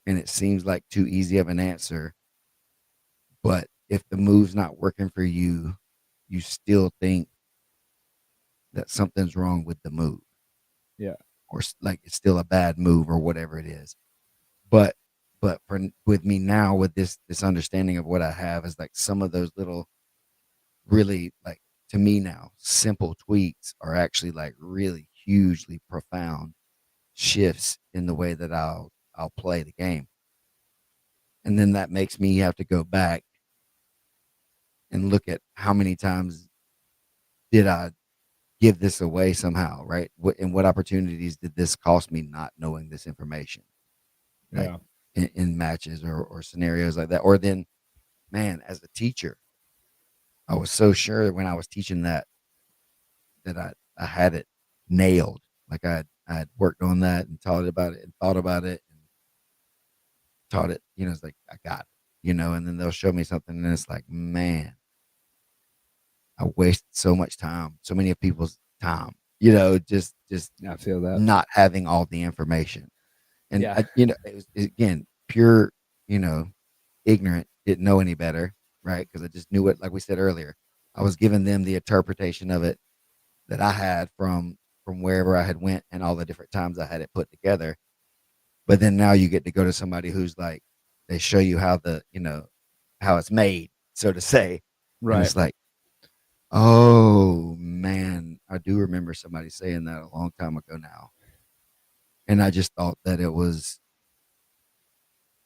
and it seems like too easy of an answer. But if the move's not working for you, you still think that something's wrong with the move, Yeah. or like it's still a bad move or whatever it is. But with me now with this understanding of what I have is like some of those little really like to me now simple tweaks are actually like really hugely profound shifts in the way that I'll play the game. And then that makes me have to go back and look at how many times did I give this away somehow, right? And what opportunities did this cost me not knowing this information, like Yeah. in matches or scenarios like that? Or then, man, as a teacher, I was so sure when I was teaching that I had it nailed. Like I had worked on that and taught about it and thought about it and taught it. It's like I got it. And then they'll show me something and it's like, man, I wasted so much time, so many of people's time. Just I feel that. not having all the information. And Yeah. it was again pure, you know, ignorant, didn't know any better, right? Because I just knew it, like we said earlier. I was giving them the interpretation of it that I had from wherever I had went and all the different times I had it put together. But then now you get to go to somebody who's like, they show you how how it's made, so to say, and Right. it's like, oh man, I do remember somebody saying that a long time ago now, and I just thought that it was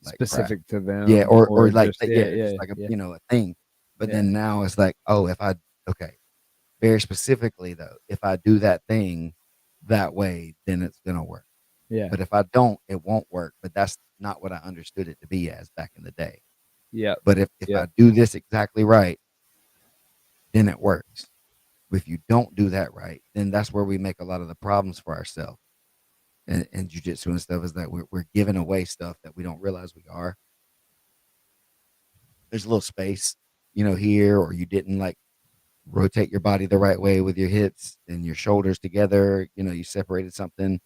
like crap. Specific to Yeah, them or or like just yeah, yeah, yeah, just like yeah. a thing. But Yeah. then now it's like, oh, if I okay, very specifically though, if I do that thing that way, then it's gonna work. Yeah. But if I don't, it won't work. But that's not what I understood it to be as back in the day. Yep. But if Yep. I do this exactly right, then it works. If you don't do that right, then that's where we make a lot of the problems for ourselves. And jujitsu and stuff is that we're giving away stuff that we don't realize we are. There's a little space, here, or you didn't like rotate your body the right way with your hips and your shoulders together. You separated something.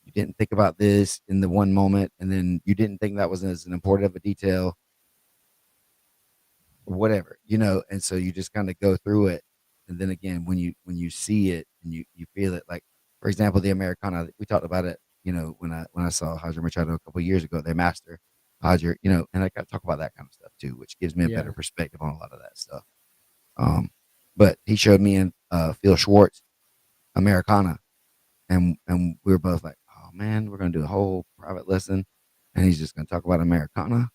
You didn't think about this in the one moment, and then you didn't think that was as an important of a detail or whatever, and so you just kind of go through it. And then again, when you see it and you feel it, like For example, the Americana, we talked about it, when I saw Roger Machado a couple of years ago, their master, Roger, and I got to talk about that kind of stuff too, which gives me a better perspective on a lot of that stuff. But he showed me and Phil Schwartz Americana, and we were both like, oh man, we're gonna do a whole private lesson, and he's just gonna talk about Americana.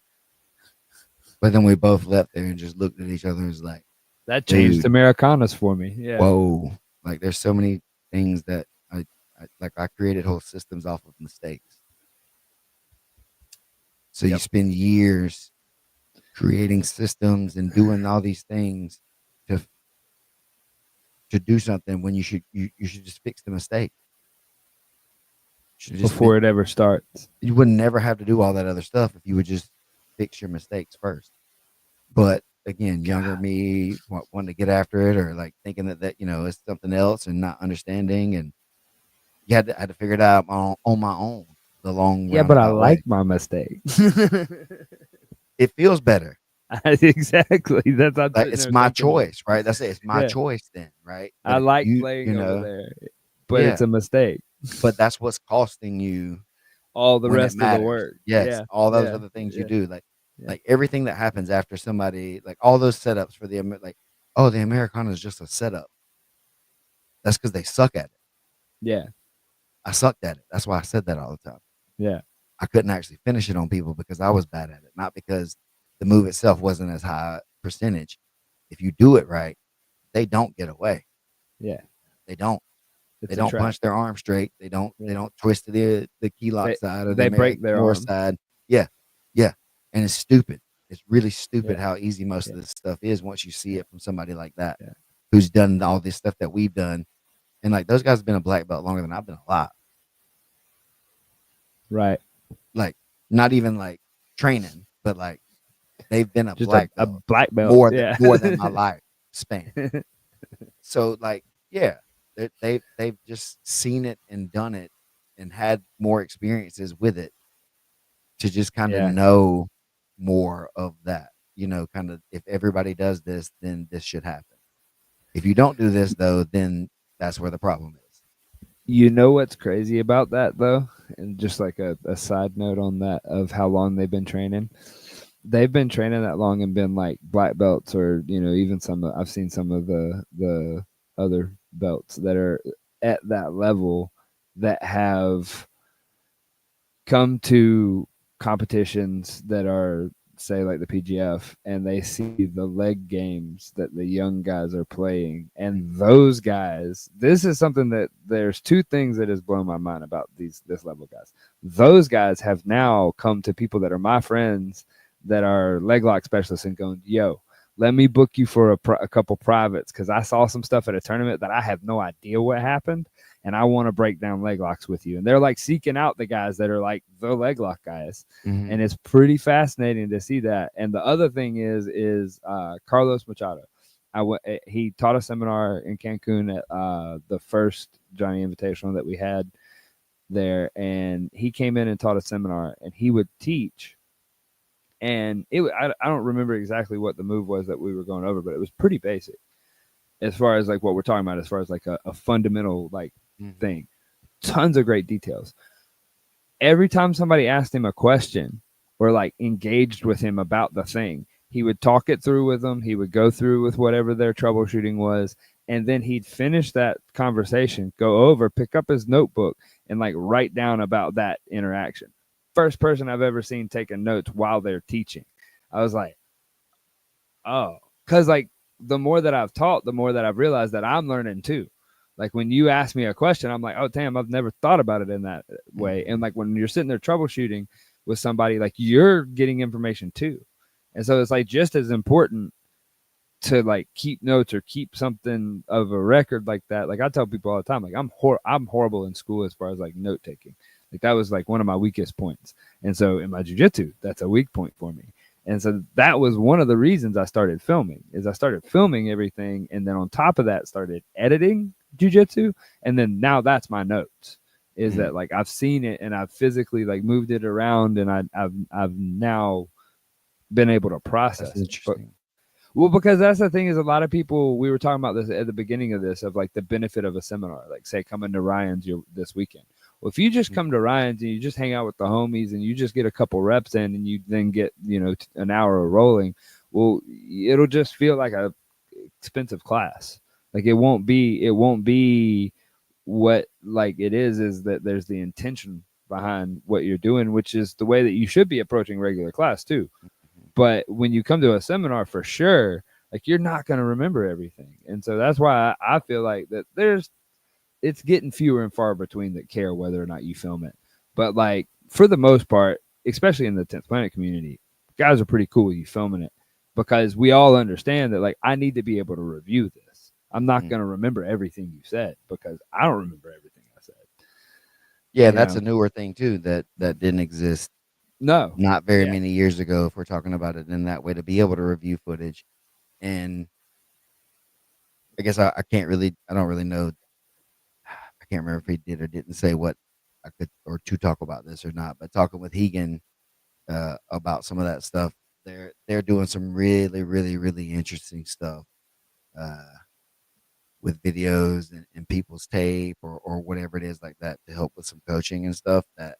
But then we both left there and just looked at each other and was like, that changed Americanas for me. Yeah. Whoa. Like there's so many things that I created whole systems off of mistakes. So you spend years creating systems and doing all these things to do something when you should just fix the mistake. Before it ever starts. You would never have to do all that other stuff if you would just fix your mistakes first. But again, younger me wanting to get after it, or like thinking that it's something else and not understanding, and I had to figure it out on my own. The long but I like my mistakes. It feels better. Exactly. That's it's my choice, right? That's it. It's my choice then, right? But I like playing over there, but it's a mistake. But that's what's costing you all the rest of the work. Yes, all those other things you do, like everything that happens after somebody, like all those setups for the Americana is just a setup. That's because they suck at it. Yeah, I sucked at it. That's why I said that all the time. Yeah, I couldn't actually finish it on people because I was bad at it, not because the move itself wasn't as high percentage. If you do it right, they don't get away. Yeah, they don't. They don't punch their arm straight. They don't twist to the key lock side, or they break their arm side. Yeah. And it's stupid. It's really stupid how easy most of this stuff is once you see it from somebody like that who's done all this stuff that we've done. And like those guys have been a black belt longer than I've been alive. Right. Like not even like training, but like they've been a black belt more than my life span. So like, they've just seen it and done it and had more experiences with it to just kind of know more of that, kind of if everybody does this, then this should happen. If you don't do this though, then that's where the problem is. You know what's crazy about that though? And just like a side note on that of how long they've been training. They've been training that long and been like black belts, or even I've seen some of the other belts that are at that level that have come to competitions that are, say, like the PGF, and they see the leg games that the young guys are playing, and those guys, this is something that there's two things that has blown my mind about this level guys. Those guys have now come to people that are my friends that are leg lock specialists and going, yo, let me book you for a couple privates, because I saw some stuff at a tournament that I have no idea what happened, and I want to break down leg locks with you. And they're like seeking out the guys that are like the leg lock guys. Mm-hmm. And it's pretty fascinating to see that. And the other thing is Carlos Machado. He taught a seminar in Cancun at the first Johnny Invitational that we had there. And he came in and taught a seminar, and he would teach. And I don't remember exactly what the move was that we were going over, but it was pretty basic as far as like what we're talking about, as far as like a fundamental like thing. Tons of great details. Every time somebody asked him a question or like engaged with him about the thing, he would talk it through with them. He would go through with whatever their troubleshooting was, and then he'd finish that conversation, go over, pick up his notebook, and like write down about that interaction. First person I've ever seen taking notes while they're teaching. I was like, oh, because like the more that I've taught, the more that I've realized that I'm learning too. Like when you ask me a question, I'm like, oh, damn, I've never thought about it in that way. And like when you're sitting there troubleshooting with somebody, like you're getting information too. And so it's like just as important to like keep notes or keep something of a record like that. Like I tell people all the time, like I'm horrible in school as far as like note taking. Like that was like one of my weakest points. And so in my jiu-jitsu, that's a weak point for me. And so that was one of the reasons I started filming, is I started filming everything. And then on top of that, started editing jiu-jitsu. And then now that's my notes, is that like I've seen it and I've physically like moved it around, and I've now been able to process it. Well, because that's the thing is a lot of people, we were talking about this at the beginning of this, of like the benefit of a seminar, like say coming to Ryan's this weekend. Well, if you just Mhm. come to Ryan's and you just hang out with the homies and you just get a couple reps in and you then get, an hour of rolling, well, it'll just feel like a expensive class. Like it won't be what like it is that there's the intention behind what you're doing, which is the way that you should be approaching regular class too. Mhm. But when you come to a seminar, for sure, like you're not going to remember everything. And so that's why I feel like that it's getting fewer and far between that care whether or not you film it. But like for the most part, especially in the 10th Planet community, guys are pretty cool with you filming it, because we all understand that like I need to be able to review this. I'm not Mhm. going to remember everything you said because I don't remember everything I said. Yeah, You that's know, a newer thing too that didn't exist no, not very yeah, many years ago. If we're talking about it in that way, to be able to review footage, and I guess I can't really, I don't really know. I can't remember if he did or didn't say what I could or to talk about this or not. But talking with Hegan about some of that stuff, they're doing some really, really, really interesting stuff. Uh, with videos and people's tape or whatever it is like that to help with some coaching and stuff that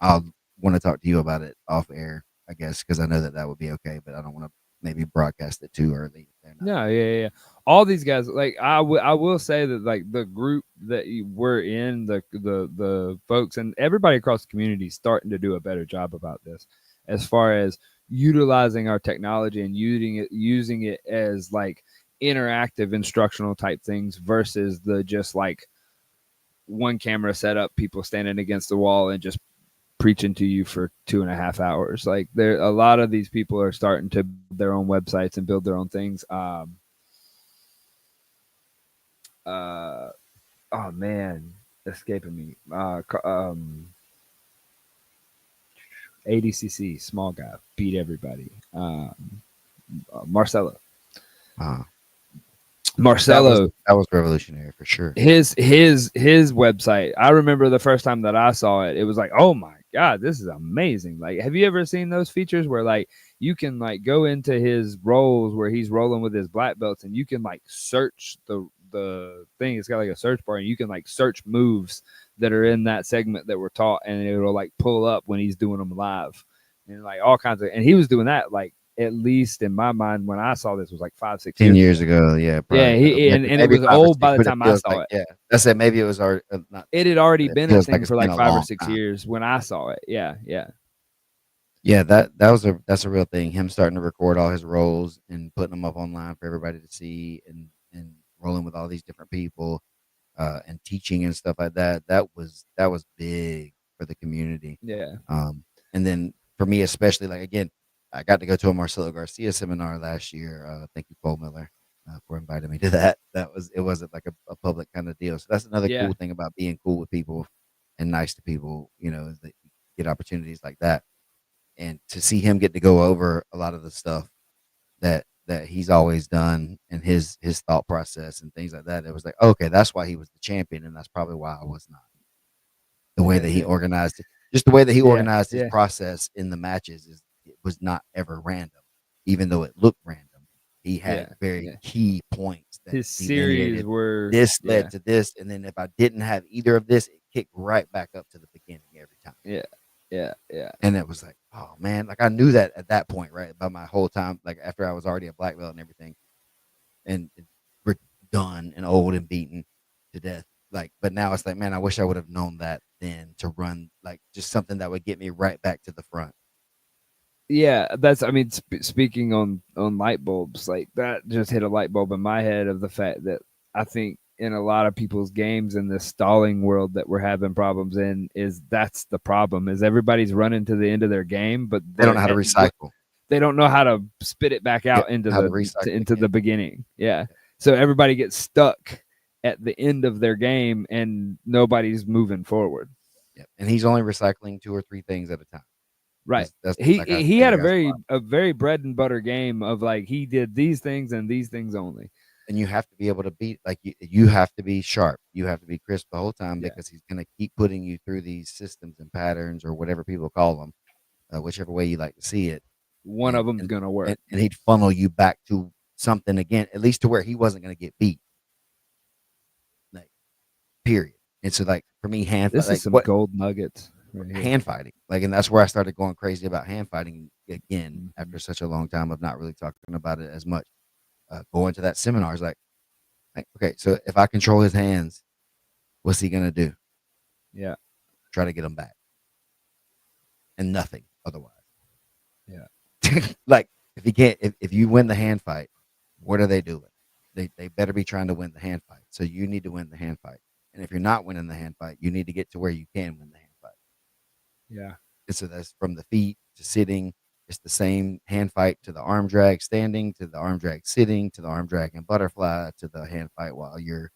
I'll want to talk to you about it off air, I guess, because I know that that would be okay, but I don't want to maybe broadcast it too early if they're not. no, yeah. All these guys, like I will say that like the group that we're in, the folks and everybody across the community is starting to do a better job about this, as far as utilizing our technology and using it as like interactive instructional type things versus the just like one camera setup, people standing against the wall and just preaching to you for 2.5 hours. Like there, a lot of these people are starting to build their own websites and build their own things. Uh, oh man, escaping me. ADCC, small guy, beat everybody. Marcelo, Uh, Marcelo, that was revolutionary for sure. his website. I remember the first time that I saw it, it was like, oh my god, this is amazing. Like, have you ever seen those features where like you can like go into his rolls where he's rolling with his black belts and you can like search the thing. It's got like a search bar and you can like search moves that are in that segment that were taught and it'll like pull up when he's doing them live and like all kinds of. And he was doing that like at least in my mind when I saw this was like 5 6 10 years years ago. ago, yeah, Yeah, probably and it maybe was 5 or old 6, by the but it time I feels saw like, it. yeah, I said maybe it was our not, It had already it been a feels like thing it's for been like a five or long six time. years when I saw it. Yeah, yeah, Yeah, that was that's a real thing. Him starting to record all his roles and putting them up online for everybody to see, and rolling with all these different people, and teaching and stuff like that. That was big for the community. yeah, And then for me especially, like again, I got to go to a Marcelo Garcia seminar last year. Thank you, Cole Miller, for inviting me to that. It wasn't like a public kind of deal. So that's another yeah, cool thing about being cool with people and nice to people. Is that you get opportunities like that, and to see him get to go over a lot of the stuff that he's always done and his thought process and things like that. It was like, okay, that's why he was the champion, and that's probably why I was not. The way yeah, that he yeah, organized it, just the way that he yeah, organized his yeah, process in the matches is it was not ever random, even though it looked random. He had yeah, very yeah. key points that His series delineated were, this led yeah, to this, and then if I didn't have either of this, it kicked right back up to the beginning every time. yeah, yeah, yeah, And it was like, oh man, like I knew that at that point, right? By my whole time, like after I was already a black belt and everything, and we're done and old and beaten to death. Like, but now it's like, man, I wish I would have known that then to run like just something that would get me right back to the front. yeah. That's, I mean, speaking on light bulbs, like that just hit a light bulb in my head of the fact that I think in a lot of people's games in this stalling world that we're having problems in is that's the problem is everybody's running to the end of their game, but They don't know how to recycle. they don't know how to spit it back Yeah, out into how to recycle into again. the beginning. Yeah. Yeah, So everybody gets stuck at the end of their game and nobody's moving forward. yeah. And he's only recycling two or three things at a time. Right. That's He like I he say, had that's why. a very bread and butter game of like he did these things and these things only. And you have to be able to beat like you have to be sharp. You have to be crisp the whole time Yeah. because he's going to keep putting you through these systems and patterns or whatever people call them, whichever way you like to see it. one of them's gonna work. And he'd funnel you back to something again, at least to where he wasn't going to get beat. Like, period. And so, like, for me, This is some gold nuggets right here. hand fighting, like, and that's where I started going crazy about hand fighting again after such a long time of not really talking about it as much. Going to that seminar is like, okay, so if I control his hands, what's he gonna do? Yeah, try to get him back, and nothing otherwise. Yeah, like if he can't, if you win the hand fight, what are they doing? They better be trying to win the hand fight. So you need to win the hand fight, and if you're not winning the hand fight, you need to get to where you can win the hand fight. Yeah. And so that's from the feet to sitting. It's the same hand fight to the arm drag standing, to the arm drag sitting, to the arm drag and butterfly, to the hand fight while you're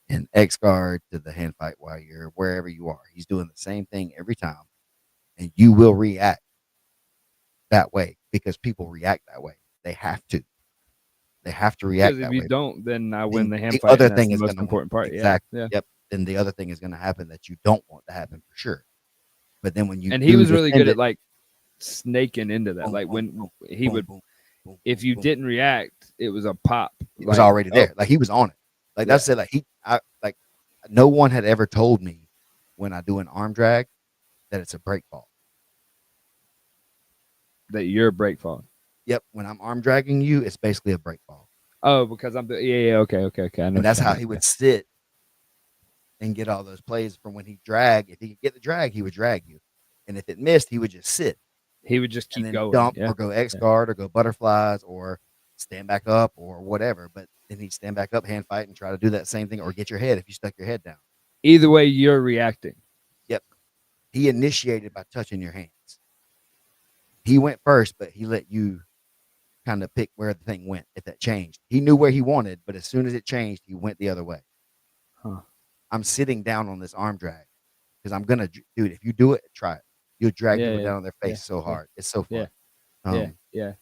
in X guard, to the hand fight while you're wherever you are. He's doing the same thing every time, and you will react that way because people react that way. They have to. They have to react. Because if that you way. don't, then I win the hand The fight. other And thing that's is the most important part. Exactly. Yeah. Yep. Then the other thing is going to happen that you don't want to happen for sure. But then when you and he was really good it, at like snaking into that. boom, Like boom, when boom, he boom, would, boom, boom, if you boom. didn't react, it was a pop. It was already there. Like he was on it. Like that's it. Like no one had ever told me when I do an arm drag that it's a break fall. That you're a break fall. Yep. When I'm arm dragging you, it's basically a break fall. Oh, because okay. I know. And that's how he would sit and get all those plays from when he drag. If he could get the drag, he would drag you. And if it missed, he would just sit. He would just keep and then going. dump or go X guard or go butterflies or stand back up or whatever. But then he'd stand back up, hand fight, and try to do that same thing or get your head if you stuck your head down. Either way, you're reacting. Yep. He initiated by touching your hands. He went first, but he let you kind of pick where the thing went if that changed. He knew where he wanted, but as soon as it changed, he went the other way. Huh. I'm sitting down on this arm drag because I'm going to, dude, if you do it, try it. You'll drag people down on their face so hard. It's so fun. Yeah.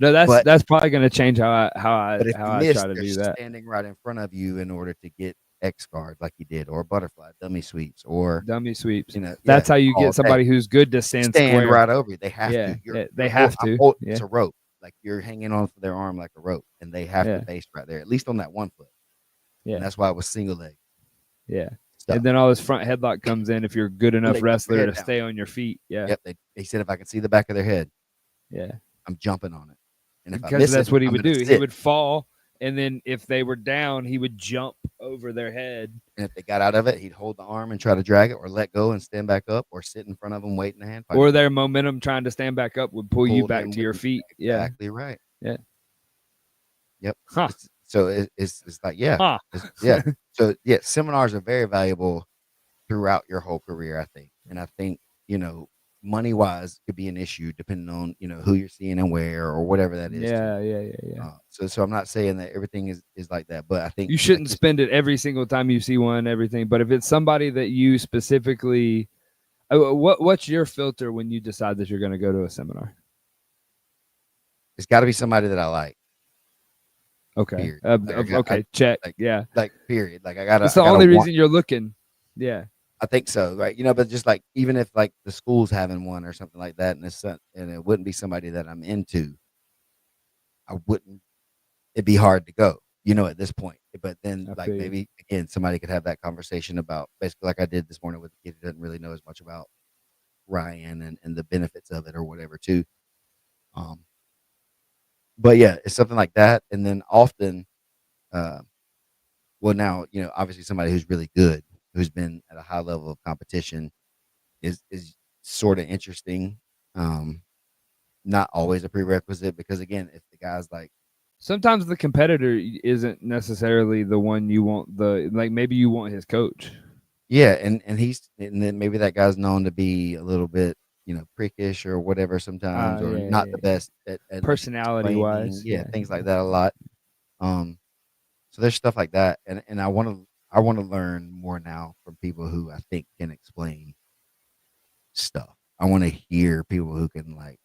No, that's probably going to change how I try to do that. Standing right in front of you in order to get X guard like you did, or butterfly, dummy sweeps, or dummy sweeps. You know, that's how you get somebody who's good to stand square. Right over you. They have to. They have to. It's a rope. Like you're hanging on for their arm like a rope, and they have to face right there, at least on that one foot. Yeah, and that's why it was single leg. Yeah. And then all this front headlock comes in if you're a good enough wrestler to stay on your feet. Yeah. Yep. They said if I could see the back of their head, I'm jumping on it. And if because that's what he would do. He would fall, and then if they were down, he would jump over their head. And if they got out of it, he'd hold the arm and try to drag it, or let go and stand back up, or sit in front of them waiting to hand fight. Or their momentum trying to stand back up would pull you back to your feet. Exactly right. Yeah. Yep. Huh. So it's like So seminars are very valuable throughout your whole career, I think. And I think, money wise could be an issue depending on, who you're seeing and where or whatever that is. Yeah. So I'm not saying that everything is like that, but I think you shouldn't spend it every single time you see one, everything. But if it's somebody that you specifically, what's your filter when you decide that you're going to go to a seminar? It's got to be somebody that I like. Okay. Check. Like period. Like I got to. It's the only reason you're looking. Yeah. I think so, right? But just like even if like the school's having one or something like that, and it wouldn't be somebody that I'm into, it'd be hard to go, at this point. But then maybe again, somebody could have that conversation about basically like I did this morning with the kid who doesn't really know as much about Ryan and the benefits of it or whatever too. But yeah, it's something like that. And then often, now, obviously somebody who's really good, who's been at a high level of competition is sort of interesting. Not always a prerequisite because again, if the guy's like, sometimes the competitor isn't necessarily the one you want maybe you want his coach. Yeah. And then maybe that guy's known to be a little bit, prickish or whatever sometimes, or not the best at personality wise. Things like that a lot. So there's stuff like that. And I want to learn more now from people who I think can explain stuff. I want to hear people who can like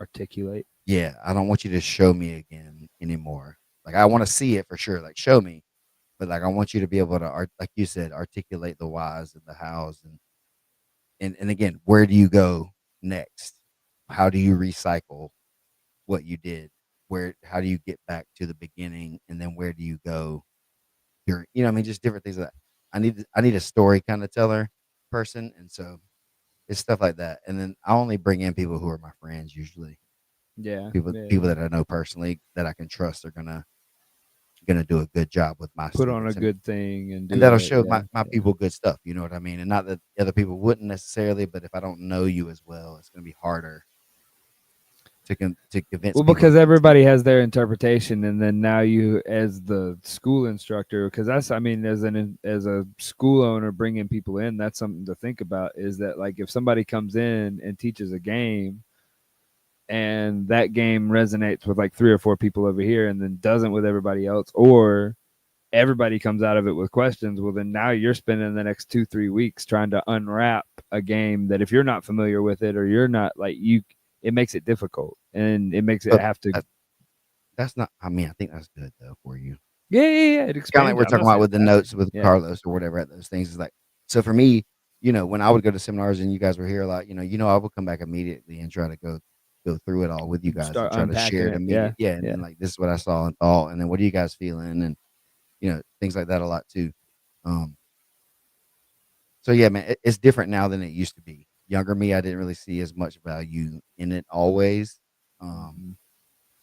articulate. Yeah. I don't want you to show me again anymore. Like I want to see it for sure. Like show me, but like, I want you to be able to, like you said, articulate the whys and the hows and again, where do you go next? how do you recycle what you did? How do you get back to the beginning, and then where do you go? I mean, just different things like that. I need a story kind of teller person, and so it's stuff like that. And then I only bring in people who are my friends usually. Yeah, yeah, People yeah. that I know personally that I can trust are gonna do a good job with my Put on a students, good thing and and do that'll it. show Yeah, my yeah. people good stuff. You know what I mean? And not that the other people wouldn't necessarily, but if I don't know you as well, it's gonna be harder to convince Well, people to because come see. everybody has their interpretation, and then now you, as the school instructor, because that's, I mean, as a school owner, bringing people in, that's something to think about. Is that like if somebody comes in and teaches a game, and that game resonates with like three or four people over here, and then doesn't with everybody else, or everybody comes out of it with questions, well, then now you're spending the next 2-3 weeks trying to unwrap a game that if you're not familiar with it or you're not like you, it makes it difficult and it makes it But have to. that, that's not. I mean, I think that's good though for you. Yeah, yeah, yeah. It Kinda like expands we're it. I'm talking not about saying with it's the bad notes thing. with Yeah. Carlos or whatever at those things is like so for me, when I would go to seminars and you guys were here a lot, I would come back immediately and try to go through it all with you guys and Start try to unpacking share it it. Yeah. immediate yeah, and Yeah. then, like, this is what I saw and thought, and then what are you guys feeling, and, things like that a lot too. Um, so yeah, man, it's different now than it used to be. Younger me, I didn't really see as much value in it always, um, Mhm.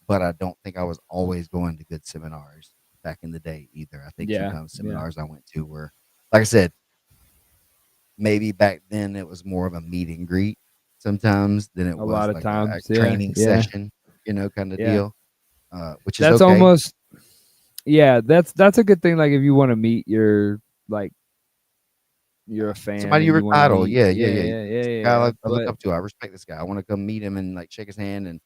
but I don't think I was always going to good seminars back in the day either. I think Yeah. sometimes Yeah. seminars I went to were, like I said, maybe back then it was more of a meet and greet sometimes than it A was lot of like a times. Yeah. training Yeah. session, kind of Yeah. deal, which is That's okay. almost, yeah, that's a good thing. Like if you want to meet your, like, you're a fan Somebody and you you were want to title, meet. yeah, yeah, Yeah. yeah. Yeah. Yeah. It's a Yeah. guy Yeah. I look But up to. I respect this guy. I want to come meet him and like shake his hand and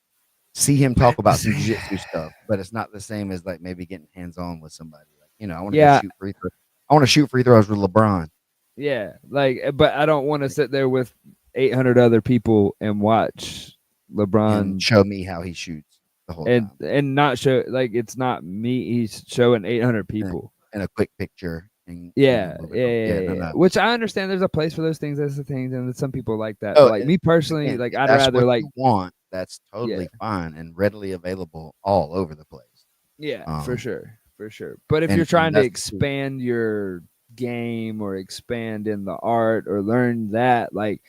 see him but talk at the about some same, jujitsu stuff. But it's not the same as like maybe getting hands on with somebody. Like I want to go yeah. shoot free throw. I want to shoot free throws with LeBron Yeah, like, but I don't want to sit there with 800 other people and watch and LeBron show me how he shoots the whole and time not show, like, it's not me. He's showing 800 and people. a quick picture and Yeah, move it yeah, on. yeah, Yeah, no, yeah. no. Which I understand. There's a place for those things. There's the things, and some people like that. But Oh, like and me personally, again, like if I'd that's rather what like, you want, that's yeah, totally fine and readily available all over the place. yeah, for Um, sure, for sure. But if you're and trying to that's the key. expand your game or expand in the art or learn that, like,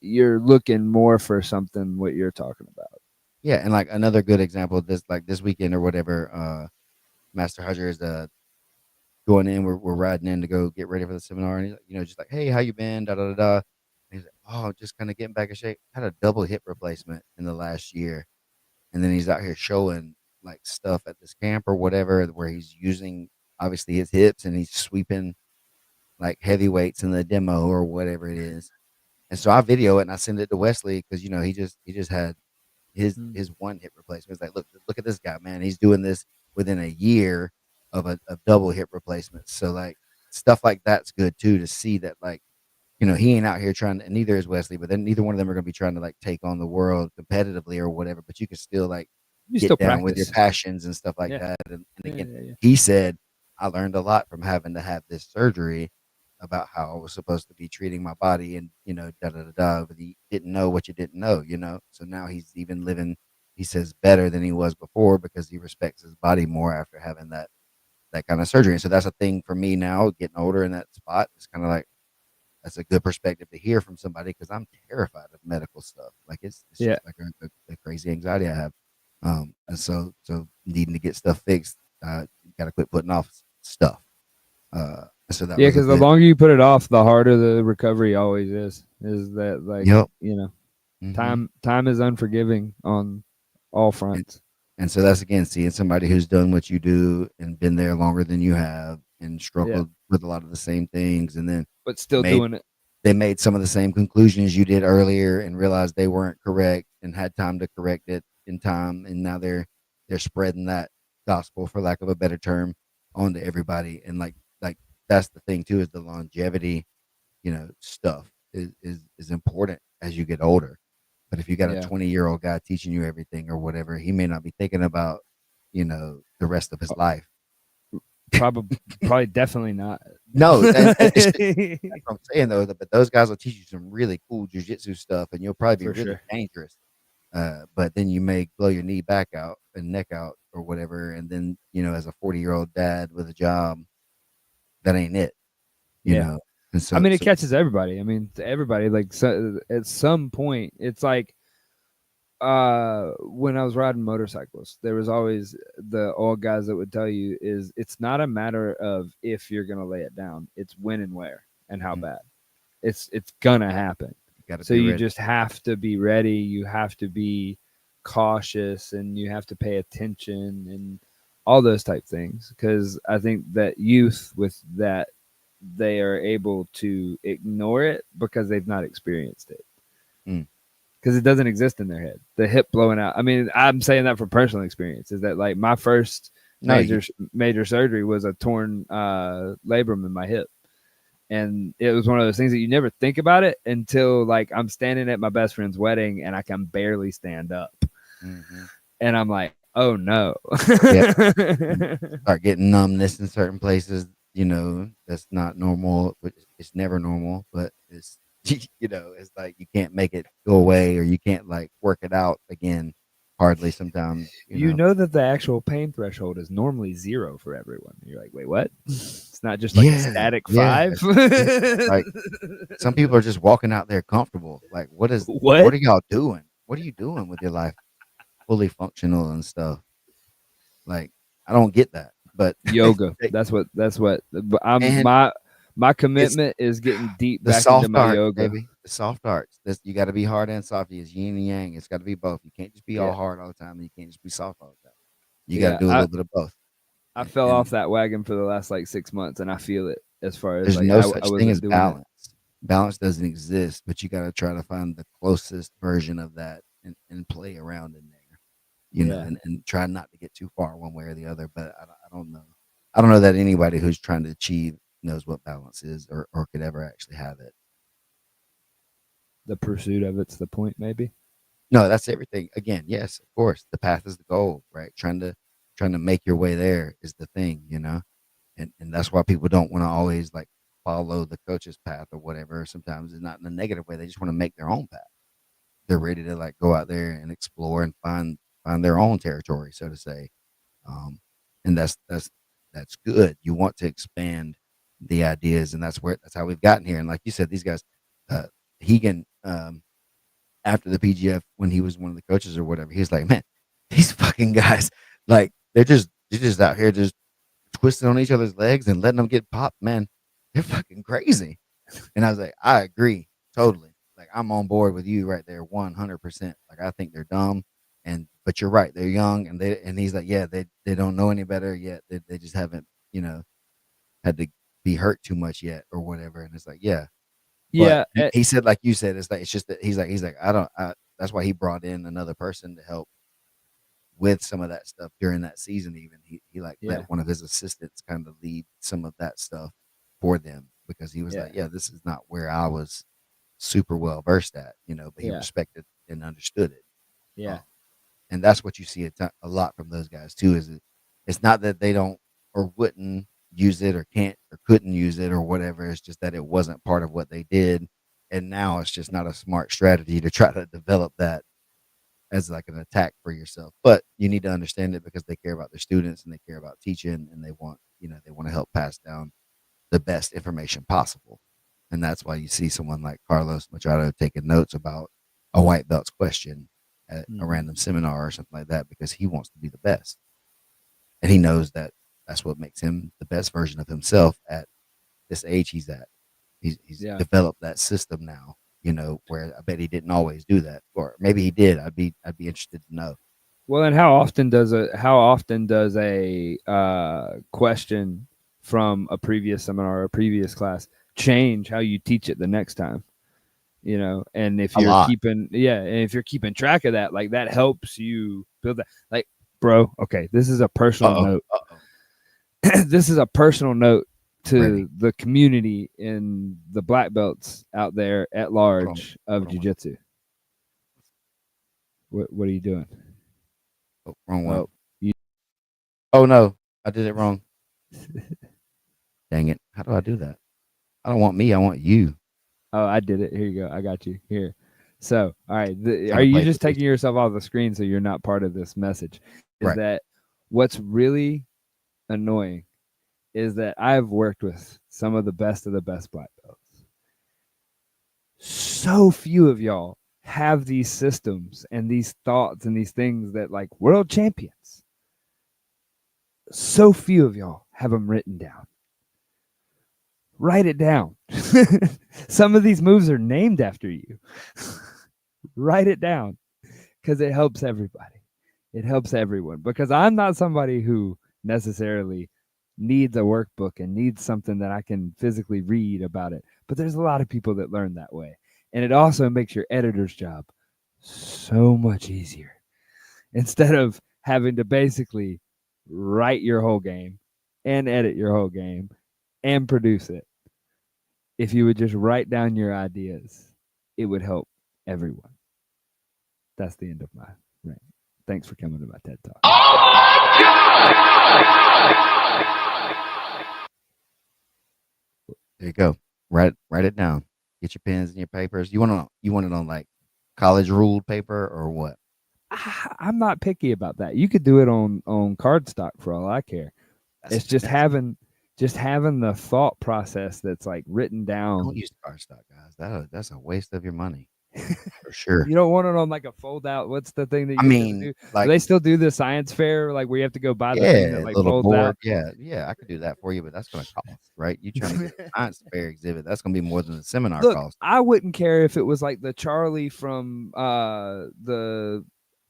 you're looking more for something what you're talking about. Yeah, and like another good example of this, like this weekend or whatever, Master Hudger is going in. We're riding in to go get ready for the seminar, and he's like, just like, hey, how you been? Da da da da. And he's like, oh, just kind of getting back in shape. Had a double hip replacement in the last year, and then he's out here showing like stuff at this camp or whatever where he's using obviously his hips and he's sweeping like heavyweights in the demo or whatever it is. And so I video it and I send it to Wesley because he just had Mm. his one hip replacement. It's like, look at this guy, man. He's doing this within a year of a double hip replacement. So like stuff like that's good too to see that like he ain't out here trying to, and neither is Wesley, but then neither one of them are going to be trying to like take on the world competitively or whatever. But you can still like You still get down with your practice. passions and stuff like Yeah. that. And Yeah, again, yeah, yeah. he said, I learned a lot from having to have this surgery about how I was supposed to be treating my body and, da da da da. But he didn't know what you didn't know. So now he's even living, he says, better than he was before because he respects his body more after having that kind of surgery. And so that's a thing for me now, getting older in that spot. It's kind of like, that's a good perspective to hear from somebody because I'm terrified of medical stuff. Like it's Yeah. just like a crazy anxiety I have. And so needing to get stuff fixed, you got to quit putting off stuff. So that Yeah, was a because the good. longer you put it off, the harder the recovery always is. Is that like, Yep. you know, Hmm. time is unforgiving on all And, fronts. and so that's again seeing somebody who's done what you do and been there longer than you have and Yeah, struggled with a lot of the same things, and then but still made doing it. they made some of the same conclusions you did earlier and realized they weren't correct and had time to correct it in time, and now they're spreading that gospel, for lack of a better term, onto everybody. And like that's the thing too, is the longevity, stuff is important as you get older. But if you got a Yeah, 20-year-old guy teaching you everything or whatever, he may not be thinking about the rest of his life. probably, probably, definitely not. No, and that's what I'm saying though. But those guys will teach you some really cool jujitsu stuff, and you'll probably be For really sure. dangerous. but then you may blow your knee back out and neck out or whatever, and then as a 40-year-old dad with a job, that ain't it, you Yeah. know. And I so, mean, it catches everybody. I mean, to everybody, like so, at some point, it's like when I was riding motorcycles, there was always the old guys that would tell you is it's not a matter of if you're gonna lay it down, it's when and where and how mm, bad. It's gonna happen. you got to So be you ready. just have to be ready. You have to be cautious, and you have to pay attention and all those type things. Because I think that youth with that they are able to ignore it because they've not experienced it Mm. because it doesn't exist in their head. The hip blowing out. I mean, I'm saying that from personal experience. Is that like my first No, you. major surgery was a torn labrum in my hip, and it was one of those things that you never think about it until like I'm standing at my best friend's wedding and I can barely stand up, Hmm. and I'm like, oh no. Yeah, you start getting numbness in certain places. That's not normal. But it's never normal, but it's it's like you can't make it go away, or you can't like work it out again. Hardly sometimes. You know that the actual pain threshold is normally 0 for everyone. You're like, wait, what? It's not just like a Yeah, static yeah, 5. yeah. Like some people are just walking out there comfortable. Like, what What? are y'all doing? What are you doing with your life? Fully functional and stuff. Like, I don't get that. But Yoga. they- That's what I'm and my it's commitment is getting deep the back into soft my arts, yoga. baby. The soft arts. This you got to be hard and soft. It's yin and yang. It's got to be both. You can't just be all Yeah. hard all the time, and you can't just be soft all the time. You got to Yeah. do a I little bit of both. I fell And off that wagon for the last like 6 months and I feel it as far as there's like no I such thing wasn't as doing it. balance. Balance doesn't exist, but you got to try to find the closest version of that and play around in there, Yeah. and try not to get too far one way or the other. But I don't know. I don't know that anybody who's trying to achieve knows what balance is, or could ever actually have it. The pursuit of it's the point maybe. No, that's everything. Again, yes, of course, the path is the goal, right? Trying to make your way there is the thing, and that's why people don't want to always like follow the coach's path or whatever. Sometimes it's not in a negative way; they just want to make their own path. They're ready to like go out there and explore and find their own territory, so to say. Um, and that's good. You want to expand the ideas, and that's how we've gotten here. And like you said, these guys, Hegan, after the PGF when he was one of the coaches or whatever, he's like, man, these fucking guys, like they're just out here just twisting on each other's legs and letting them get popped, man. They're fucking crazy. And I was like, I agree totally. Like I'm on board with you right there, 100%. Like I think they're dumb, but you're right, they're young, and he's like, yeah, they don't know any better yet. They just haven't had to be hurt too much yet or whatever. And it's like, yeah, but Yeah. he said, like you said, it's like it's just that he's like I don't. That's why he brought in another person to help with some of that stuff during that season. Even he like Yeah. let one of his assistants kind of lead some of that stuff for them because he was Yeah. like, yeah, this is not where I was super well versed at, but he Yeah. respected and understood it. Yeah. Um, and that's what you see a lot from those guys too. It's not that they don't or wouldn't use it or can't or couldn't use it or whatever. It's just that it wasn't part of what they did, and now it's just not a smart strategy to try to develop that as like an attack for yourself. But you need to understand it because they care about their students and they care about teaching and they want to help pass down the best information possible. And that's why you see someone like Carlos Machado taking notes about a white belt's question at a Mhm. random seminar or something like that because he wants to be the best. And he knows that that's what makes him the best version of himself at this age he's at. He's Yeah. developed that system now, where I bet he didn't always do that. Or maybe he did. I'd be interested to know. Well, and how often does a question from a previous seminar or a previous class change how you teach it the next time? And if A you're lot. keeping track of that, like that helps you build that. Like, bro, okay, this is a personal Uh-oh. note. Uh-oh. This is a personal note Ready. to the community and the black belts out there at Hold on. large of Hold on one. jiu-jitsu. What are you doing? Oh, wrong one. Oh, you, Oh no. I did it wrong. Dang it. How do I do that? I don't want me, I want you. oh, I did it. Here you go. I got you here. So, all right, are Trying to you play just taking producers. yourself off the screen so you're not part of this message? Is Right. that what's really annoying? Is that I've worked with some of the best black belts. So few of y'all have these systems and these thoughts and these things that like world champions. So few of y'all have them written down. Write it down. Some of these moves are named after you. Write it down because it helps everybody. It helps everyone because I'm not somebody who necessarily needs a workbook and needs something that I can physically read about it. But there's a lot of people that learn that way. And it also makes your editor's job so much easier. Instead of having to basically write your whole game and edit your whole game and produce it, if you would just write down your ideas, it would help everyone. That's the end of my rant. Thanks for coming to my TED Talk. There you go. Write it down. Get your pens and your papers. You want it on like college ruled paper or what? I'm not picky about that. You could do it on cardstock for all I care. That's It's just expensive. having the thought process that's like written Don't down. use cardstock, guys. That's a waste of your money for sure. You don't want it on like a fold out. What's the thing that I you used to mean, do? Do like, they still do the science fair like where you have to go buy the thing that yeah, like little folds board. out? Yeah, I could do that for you, but that's going to cost, right? You trying to get a science fair exhibit? That's going to be more than the seminar Look, cost. I wouldn't care if it was like the Charlie from the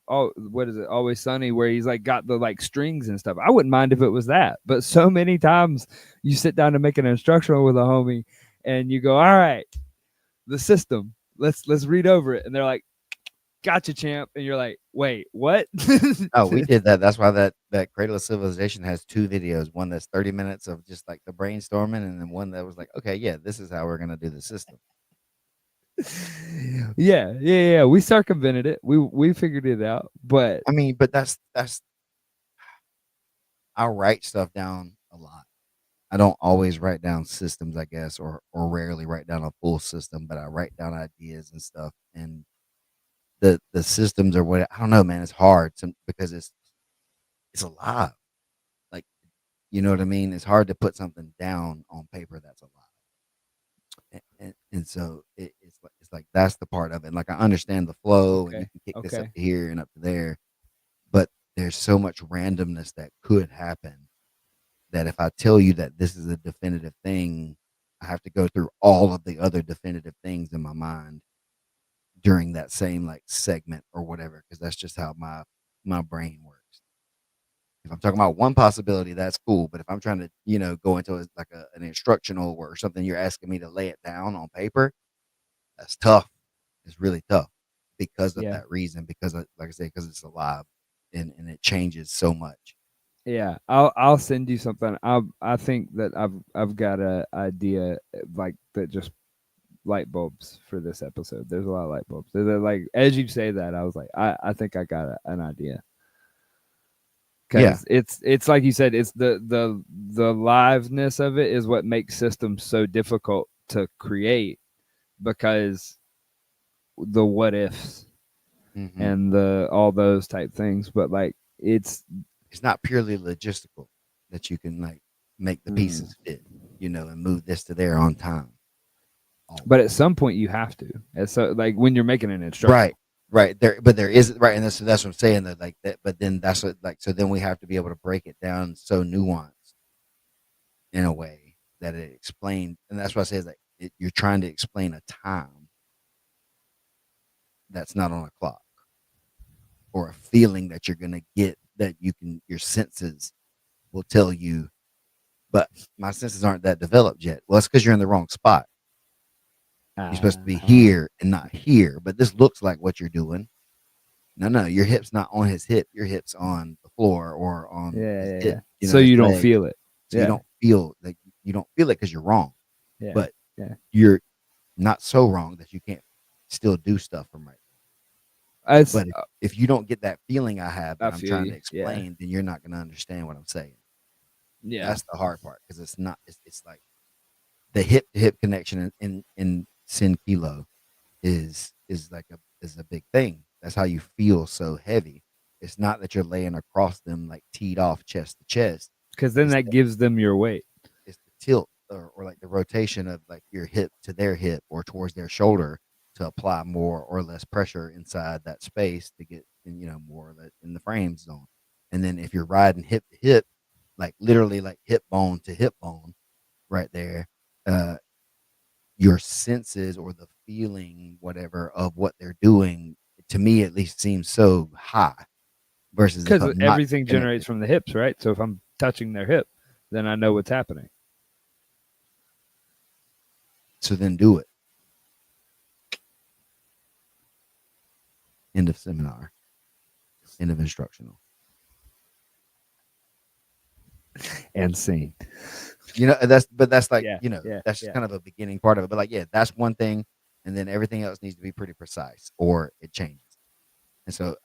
what is it? Always Sunny, where he's like got the like strings and stuff. I wouldn't mind if it was that. But so many times you sit down to make an instructional with a homie and you go, all right, the system. Let's read over it. And they're like, gotcha, champ. And you're like, wait, what? Oh, we did that. That's why that Cradle of Civilization has 2 videos. One that's 30 minutes of just like the brainstorming, and then one that was like, okay, yeah, this is how we're gonna do the system. Yeah. We circumvented it. We figured it out. But I mean, but that's I'll write stuff down a lot. I don't always write down systems, I guess, or rarely write down a full system, but I write down ideas and stuff. And the systems are what I don't know, man. It's hard because it's alive. Like, you know what I mean? It's hard to put something down on paper that's alive. And so it's like that's the part of it. Like I understand the flow, and you okay. can kick this up Okay. to here and up to there, but there's so much randomness that could happen that if I tell you that this is a definitive thing, I have to go through all of the other definitive things in my mind during that same like segment or whatever, because that's just how my brain works. If I'm talking about one possibility, that's cool. But if I'm trying to, go into an instructional or something, you're asking me to lay it down on paper, that's tough. It's really tough because of Yeah. that reason. Because, like I said, because it's alive and it changes so much. Yeah, I'll send you something. I think that I've got a idea like that just light bulbs for this episode. There's a lot of light bulbs. They're like as you say that, I was like, I think I got an idea Yeah, because it's like you said, it's the liveness of it is what makes systems so difficult to create because the what ifs hmm and the all those type things. But like it's not purely logistical that you can like make the mm, pieces fit, and move this to there on time. but at Always. some point you have to. And so like when you're making an Right. instructional. Right. But there is right, and that's what I'm saying, that like that, but then that's what like so then we have to be able to break it down so nuanced in a way that it explained, and that's why I say is like you're trying to explain a time that's not on a clock, or a feeling that you're gonna get that your senses will tell you, but my senses aren't that developed yet. Well, it's because you're in the wrong spot. You're supposed to be Uh-huh. here and not here, but this looks like what you're doing. No, your hip's not on his hip. Your hip's on the floor or on his hip, Yeah. So his you don't leg. feel it. So you Yeah. don't feel like you don't feel it because you're wrong, Yeah. but Yeah. you're not so wrong that you can't still do stuff from right. It's But if you don't get that feeling I have I that I'm feel trying you. to Yeah. explain, then you're not going to understand what I'm saying. Yeah. That's the hard part because it's not. It's like the hip to hip connection in Sin Kilo is is a big thing. That's how you feel so heavy. It's not that you're laying across them like teed off chest to chest. Because then It's that gives them your weight. it's the tilt or like the rotation of like your hip to their hip or towards their shoulder to apply more or less pressure inside that space to get more of it in the frame zone. And then if you're riding hip to hip, like literally like hip bone to hip bone, right there, uh, your senses or the feeling, whatever of what they're doing, to me at least seems so high. Versus if Because I'm not everything generates connected, from the hips, right? So if I'm touching their hip, then I know what's happening. so then do it. End of seminar. End of instructional. And scene. That's like, Yeah, yeah, that's just yeah. kind of a beginning part of it. But like, yeah, that's one thing. And then everything else needs to be pretty precise or it changes. And so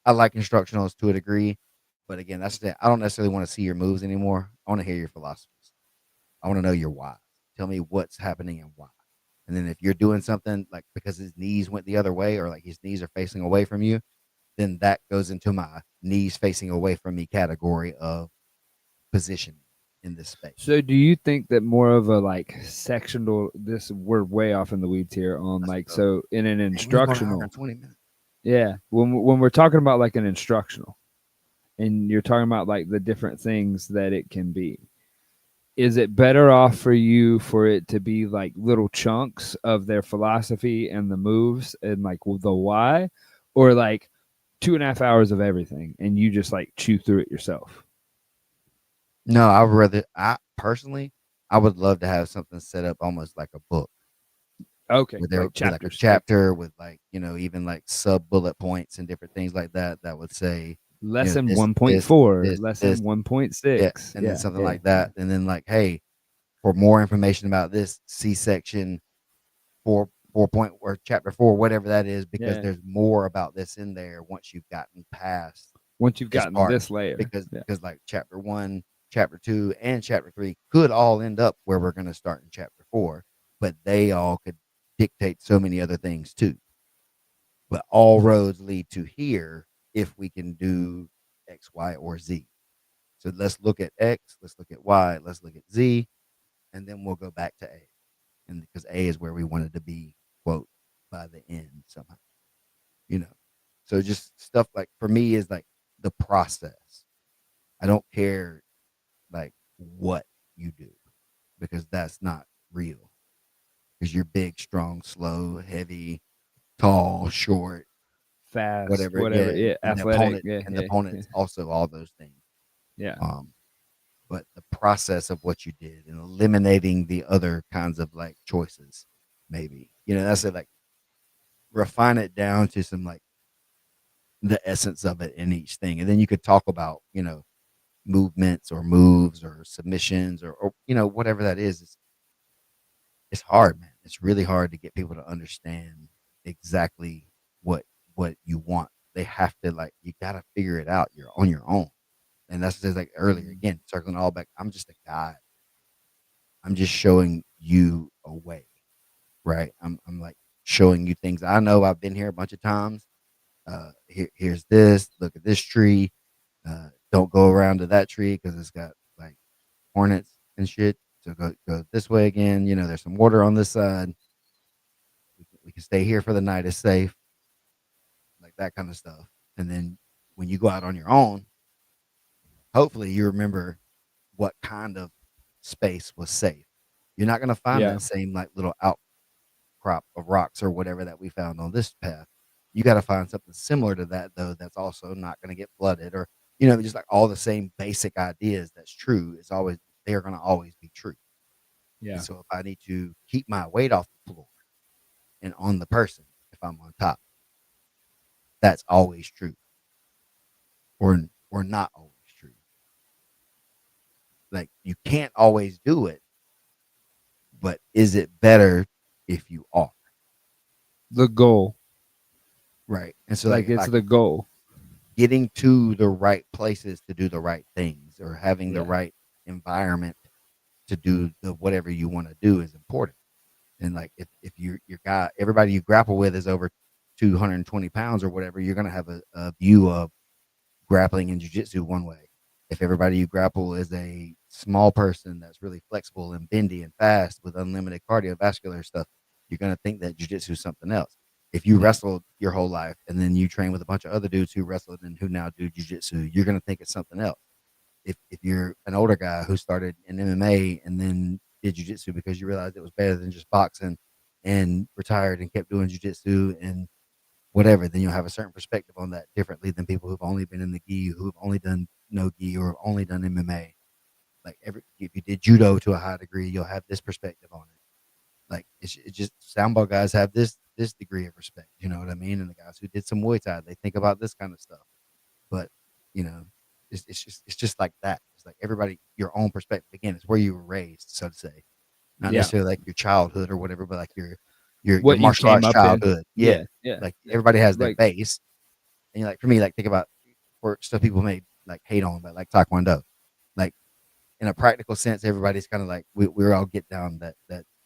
I like instructionals to a degree. But again, that's the I don't necessarily want to see your moves anymore. I want to hear your philosophies. I want to know your why. Tell me what's happening and why. And then if you're doing something like because his knees went the other way or like his knees are facing away from you, then that goes into my knees facing away from me category of positioning in this space. So do you think that more of a like sectional this we're way off in the weeds here on Let's like go. so in an Dang, we've gone an hour instructional. and 20 minutes. Yeah, when we're talking about like an instructional and you're talking about like the different things that it can be. Is it better off for you for it to be like little chunks of their philosophy and the moves and like the why, or like 2.5 hours of everything and you just like chew through it yourself? No, I would rather. I personally, I would love to have something set up almost like a book, Okay, where there like would be like a chapters, like chapter with like even like sub bullet points and different things like that. That would say, lesson this, this, 1.4, this, lesson this, yeah, 1.6. and then Yeah, something yeah, like that, and then like, hey, for more information about this, C section 4 or chapter 4, whatever that is, because yeah. there's more about this in there once you've gotten past Once you've this gotten part. this layer, yeah, Because like chapter 1, chapter 2, and chapter 3 could all end up where we're going to start in chapter 4, but they all could dictate so many other things too. But all roads lead to here if we can do X, Y, or Z. So let's look at X, let's look at Y, let's look at Z, and then we'll go back to A. And because A is where we wanted to be, quote, by the end somehow, you know. So just stuff like for me is like the process. I don't care like what you do because that's not real. Because you're big, strong, slow, heavy, tall, short, fast, whatever. whatever. Yeah, Yeah, athletic. Yeah, and the yeah, yeah, opponent's also all those things. yeah. Um, but the process of what you did and eliminating the other kinds of like choices, maybe that's it. Like refine it down to some like the essence of it in each thing, and then you could talk about movements or moves or submissions or whatever that is. It's hard, man. It's really hard to get people to understand exactly what you want. They have to like you got to figure it out. You're on your own, and that's just like earlier Mm. again, circling all back. I'm just a guide. I'm just showing you a way, right? I'm like showing you things I know. I've been here a bunch of times. Here's this. Look at this tree. Don't go around to that tree because it's got like hornets and shit. So go this way again. There's some water on this side. We can stay here for the night. It's safe, like that kind of stuff. And then when you go out on your own, hopefully you remember what kind of space was safe. You're not going to find Yeah, that same like little outcrop of rocks or whatever that we found on this path. You got to find something similar to that though. That's also not going to get flooded or just like all the same basic ideas. That's true. It's always they're going to always be true. And yeah. so if I need to keep my weight off the floor and on the person, if I'm on top, that's always true, or not always true. Like you can't always do it, but is it better if you are The goal, right? And so like like if it's I the can goal. getting to the right places to do the right things or having the Yeah, right environment to do the whatever you want to do is important. And like if your guy, everybody you grapple with is over 220 pounds or whatever, you're gonna have a view of grappling and jujitsu one way. If everybody you grapple is a small person that's really flexible and bendy and fast with unlimited cardiovascular stuff, you're gonna think that jujitsu is something else. If you Yeah. wrestled your whole life and then you train with a bunch of other dudes who wrestled and who now do jujitsu, you're gonna think it's something else. If you're an older guy who started in MMA and then did jujitsu because you realized it was better than just boxing and retired and kept doing jujitsu and whatever, then you'll have a certain perspective on that differently than people who've only been in the gi, who've only done no gi or only done MMA. Like if you did judo to a high degree, you'll have this perspective on it. Like it's just soundball guys have this degree of respect. You know what I mean? And the guys who did some Muay Thai, they think about this kind of stuff. But you know, it's just like that. It's like everybody your own perspective. Again, it's where you were raised, so to say. Not Yeah. necessarily like your childhood or whatever, but like your What you martial came arts up in. childhood. Yeah. Yeah. Yeah. Like everybody has their Like, base. And like for me, like think about for stuff people may like hate on, but like Taekwondo. Like in a practical sense, everybody's kind of like we all get down that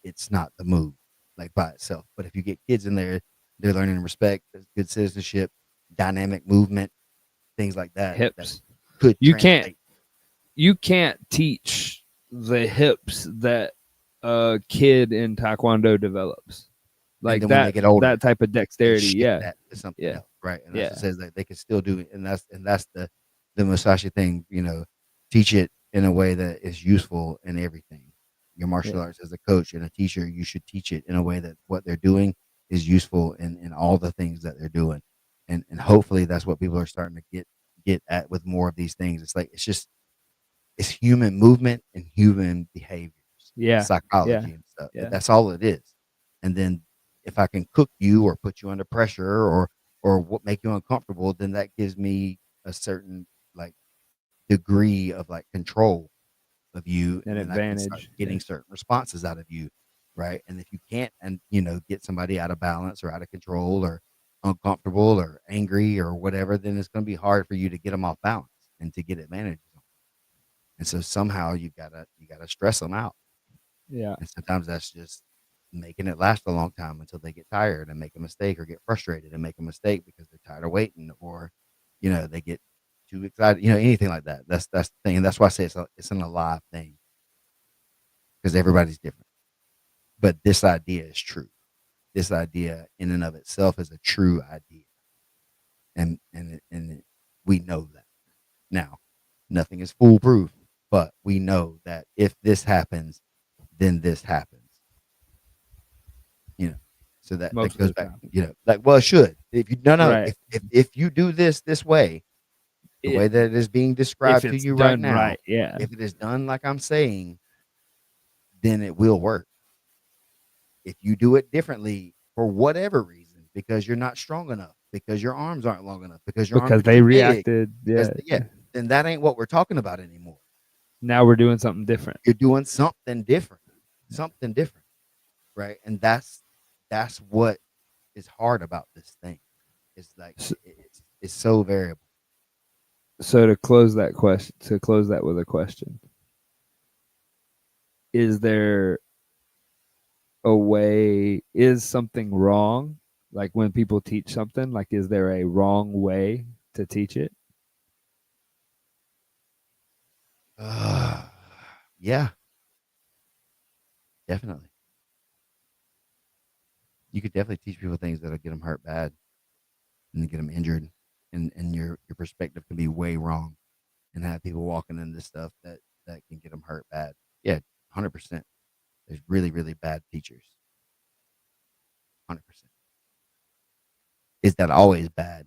it's not the move like by itself. But if you get kids in there, they're learning respect, good citizenship, dynamic movement, things like that hips. could You can't translate. you can't teach the hips that a kid in Taekwondo develops. And Like then when they get older, that type of they dexterity. shift Yeah. that to something Yeah. else, right? And that's what Yeah. says that they can still do it, and that's the Musashi thing. You know, teach it in a way that is useful in everything. Your martial Yeah. arts as a coach and a teacher, you should teach it in a way that what they're doing is useful in all the things that they're doing, and hopefully that's what people are starting to get at with more of these things. It's like it's human movement and human behaviors, Yeah. Yeah. psychology and stuff. Yeah. That's all it is. And then if I can cook you or put you under pressure or what make you uncomfortable, then that gives me a certain like degree of like control of you, An and then I can start advantage. Yeah. getting certain responses out of you, right? And if you can't, and get somebody out of balance or out of control or uncomfortable or angry or whatever, then it's going to be hard for you to get them off balance and to get advantages on. And so somehow you gotta stress them out. Yeah. And sometimes that's just making it last a long time until they get tired and make a mistake or get frustrated and make a mistake because they're tired of waiting or, they get too excited, anything like that. That's the thing. And that's why I say it's an alive thing because everybody's different. But this idea is true. This idea in and of itself is a true idea. We know that. Now, nothing is foolproof, but we know that if this happens, then this happens. You know, so that Most of goes the back. time. Like well, it should. If you no, Right. if you do this way, the It, way that it is being if described to it's you right done now, right. Yeah. if it is done like I'm saying, then it will work. If you do it differently for whatever reason, because you're not strong enough, because your arms aren't long enough, because your arms Because are too they big, reacted. because Yeah. yeah, then that ain't what we're talking about anymore. Now we're doing something different. You're doing something different, right? And that's what is hard about this thing. It's like So, it's so variable. so to close that with a question, is there a way? Is something wrong? Like when people teach something, like is there a wrong way to teach it? Uh, yeah, definitely. You could definitely teach people things that'll get them hurt bad and get them injured, and your perspective can be way wrong, and have people walking into stuff that can get them hurt bad. Yeah, 100%. There's really really bad teachers. 100%. Is that always bad?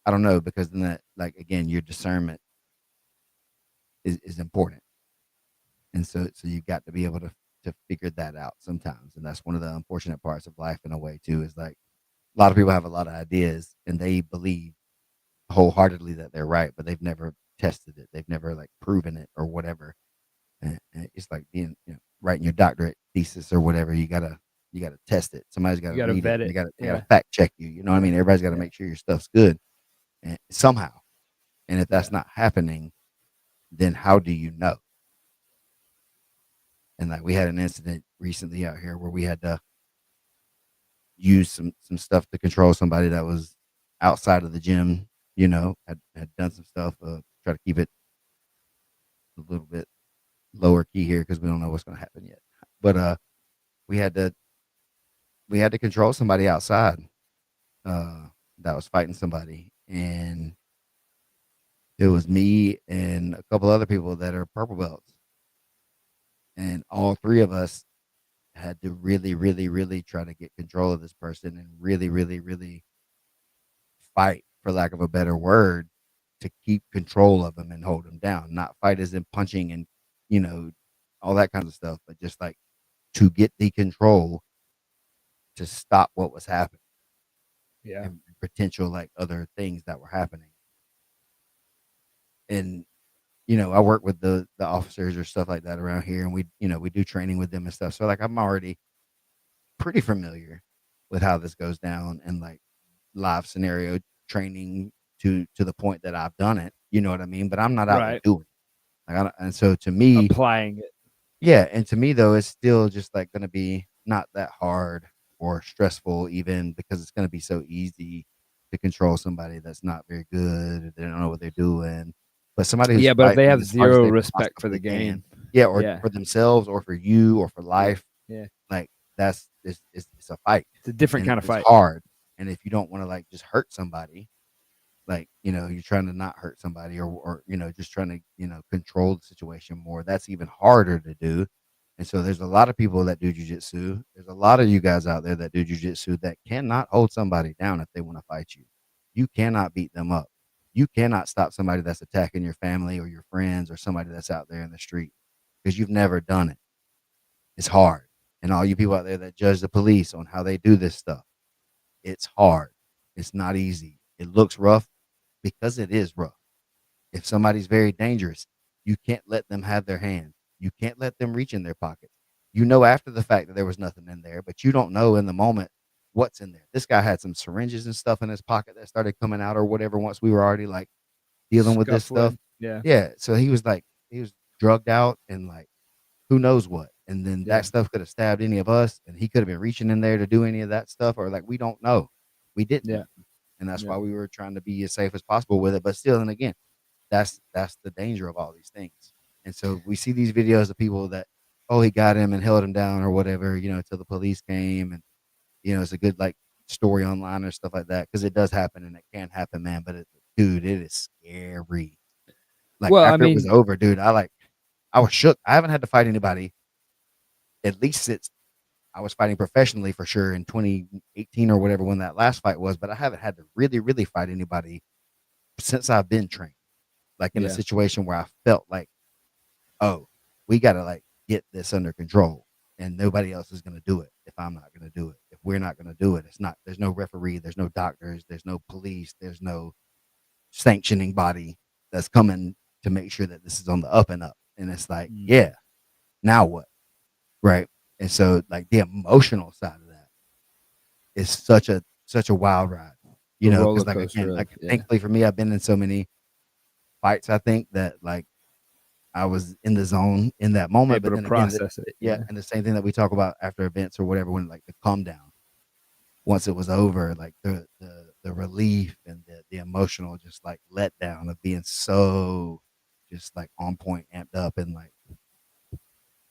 I don't know because then that like again your discernment is important, and so you've got to be able to figure that out sometimes, and that's one of the unfortunate parts of life in a way too. Is like a lot of people have a lot of ideas and they believe wholeheartedly that they're right, but they've never tested it. They've never like proven it or whatever. And it's like being, writing your doctorate thesis or whatever. You gotta test it. Somebody's got You to got to read it. vet And it. they gotta Yeah. fact check you. You know what I mean? Everybody's got to Yeah. make sure your stuff's good and somehow. And if that's Yeah. not happening, then how do you know? And like we had an incident recently out here where we had to use some stuff to control somebody that was outside of the gym. Had done some stuff. Try to keep it a little bit lower key here because we don't know what's going to happen yet. But we had to we had to control somebody outside that was fighting somebody, and it was me and a couple other people that are purple belts, and all three of us had to really, really, really try to get control of this person and really, really, really fight, for lack of a better word, to keep control of him and hold him down. Not fight as in punching and you know all that kind of stuff, but just like to get the control to stop what was happening Yeah. and potential like other things that were happening. And I work with the officers or stuff like that around here, and we do training with them and stuff. So like I'm already pretty familiar with how this goes down and like live scenario training to the point that I've done it. You know what I mean? But I'm not out there Right. doing it. Like, and so to me, Applying it. yeah, and to me though, it's still just like going to be not that hard or stressful, even because it's going to be so easy to control somebody that's not very good. Or they don't know what they're doing. But somebody who's Yeah, but if they fighting have as hard as zero they respect for the possibly can, game. yeah, or Yeah. for themselves, or for you, or for Yeah. life, Yeah. like it's a fight, It's a different and kind of it's fight. hard. And if you don't want to like just hurt somebody, like you're trying to not hurt somebody, or just trying to control the situation more, that's even harder to do. And so there's a lot of people that do jujitsu. There's a lot of you guys out there that do jujitsu that cannot hold somebody down if they want to fight you. You cannot beat them up. You cannot stop somebody that's attacking your family or your friends or somebody that's out there in the street, because you've never done it. It's hard. And all you people out there that judge the police on how they do this stuff, it's hard. It's not easy. It looks rough because it is rough. If somebody's very dangerous, you can't let them have their hands. You can't let them reach in their pockets. You know after the fact that there was nothing in there, but you don't know in the moment what's in there. This guy had some syringes and stuff in his pocket that started coming out or whatever once we were already like dealing with this stuff. Scuffling. Yeah. Yeah. So he was drugged out and like who knows what. And then Yeah. that stuff could have stabbed any of us, and he could have been reaching in there to do any of that stuff, or like we don't know. We didn't Yeah. know. And that's Yeah. why we were trying to be as safe as possible with it. But still, and again, that's the danger of all these things. And so we see these videos of people that, oh, he got him and held him down or whatever, until the police came, and it's a good like story online or stuff like that, because it does happen and it can happen, man. But dude, it is scary. Like Well, I after it was mean, over, dude, I was shook. I haven't had to fight anybody at least since I was fighting professionally for sure in 2018 or whatever when that last fight was, but I haven't had to really, really fight anybody since I've been trained. Like in a yeah. situation where I felt like, oh, we got to like get this under control, and nobody else is going to do it if I'm not going to do it. If we're not going to do it, it's not. There's no referee. There's no doctors. There's no police. There's no sanctioning body that's coming to make sure that this is on the up and up. And it's like, Mm. yeah, now what? Right. And so like the emotional side of that is such a wild ride, The because roller like coaster again, of like yeah. thankfully for me, I've been in so many fights, I think, that like I was in the zone in that moment. Able But to then again, process it. yeah, Yeah. and the same thing that we talk about after events or whatever, when like the calm down, once it was over, like the relief and the emotional just like letdown of being so just like on point, amped up, and like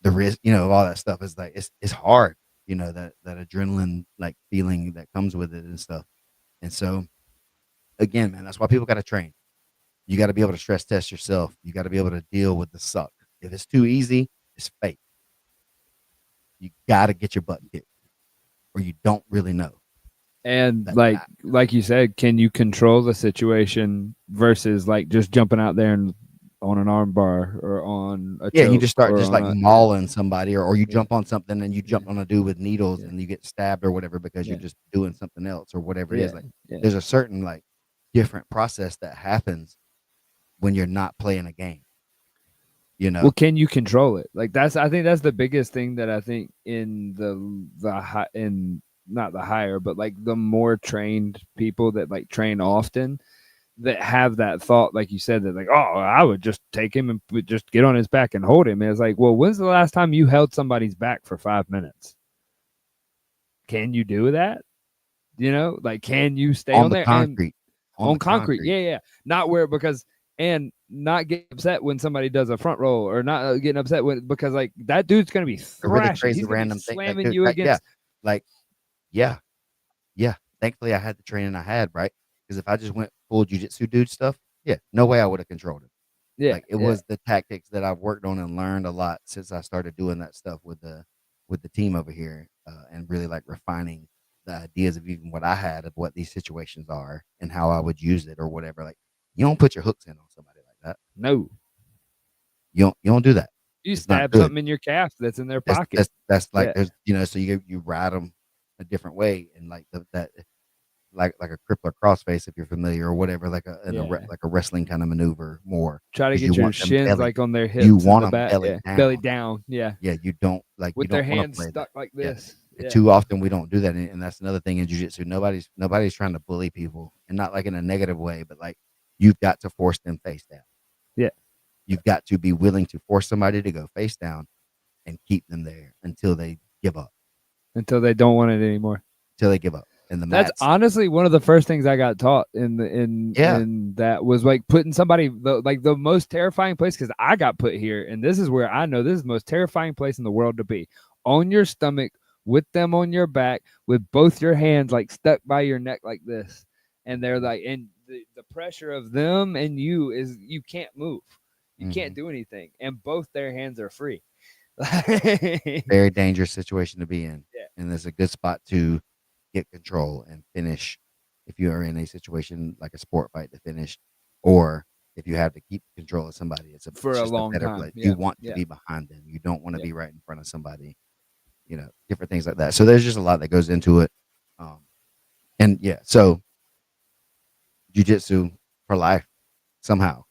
the risk, all that stuff is like it's hard, that adrenaline like feeling that comes with it and stuff. And so again, man, that's why people got to train. You got to be able to stress test yourself. You got to be able to deal with the suck. If it's too easy, it's fake. You got to get your butt kicked, or you don't really know. And That like you said, can you control the situation versus like just jumping out there and on an arm bar or on a yeah, you choke just start or just on like a mauling somebody, or you yeah jump on something and you yeah jump on a dude with needles yeah and you get stabbed or whatever because you're yeah just doing something else or whatever it yeah is. Like yeah. there's a certain like different process that happens when you're not playing a game, you Well, know? can you control it? Like that's I think that's the biggest thing that I think in the high in not the higher, but like the more trained people that like train often, that have that thought, like you said, that like, oh, I would just take him and just get on his back and hold him. And it's like, well, when's the last time you held somebody's back for 5 minutes? Can you do that? Like, can you stay on on the there and concrete, on on the concrete? concrete, Yeah, yeah. Not where because and not get upset when somebody does a front roll or not getting upset when because like that dude's gonna be a really thrashing. crazy He's gonna be random thing. Like, slamming dude, you like, yeah, against. like, yeah, yeah. Thankfully, I had the training I had, right? Because if I just went full jujitsu dude stuff, yeah, no way I would have controlled it. Yeah, Like, it yeah. was the tactics that I've worked on and learned a lot since I started doing that stuff with the team over here, and really like refining the ideas of even what I had of what these situations are and how I would use it or whatever. Like, you don't put your hooks in on somebody like that. No. You don't do that. You It's not stab good. something in your calf that's in their That's pocket. that's like Yeah. there's so you ride them a different way and like that like a crippler crossface if you're familiar or whatever Yeah. like a wrestling kind of maneuver more Try to because you get your want them shins belly like on their you hips in want the them back. belly Yeah. Belly down. down. Yeah. Yeah, you With their don't want to hands play that. stuck like Yeah. this. And Yeah. too often we don't do that, and that's another thing in jiu-jitsu. Nobody's trying to bully people, and not like in a negative way, but like you've got to force them face down. Yeah. You've got to be willing to force somebody to go face down and keep them there until they give up. Until they don't want it anymore. Until they give up. And the That's mats, honestly one of the first things I got taught yeah, in that was like putting somebody the most terrifying place because I got put here and this is where I know this is the most terrifying place in the world to be on your stomach with them on your back with both your hands like stuck by your neck like this and they're like and the pressure of them and you is you can't move, you can't mhm. do anything and both their hands are free. Very dangerous situation to be in, Yeah. and it's a good spot to get control and finish if you are in a situation like a sport fight to finish, or if you have to keep control of somebody, For it's a just a long better time. place. You Yeah. want to Yeah. be behind them. You don't want to Yeah. be right in front of somebody. Different things like that. So there's just a lot that goes into it. Um, and yeah, so jujitsu for life somehow,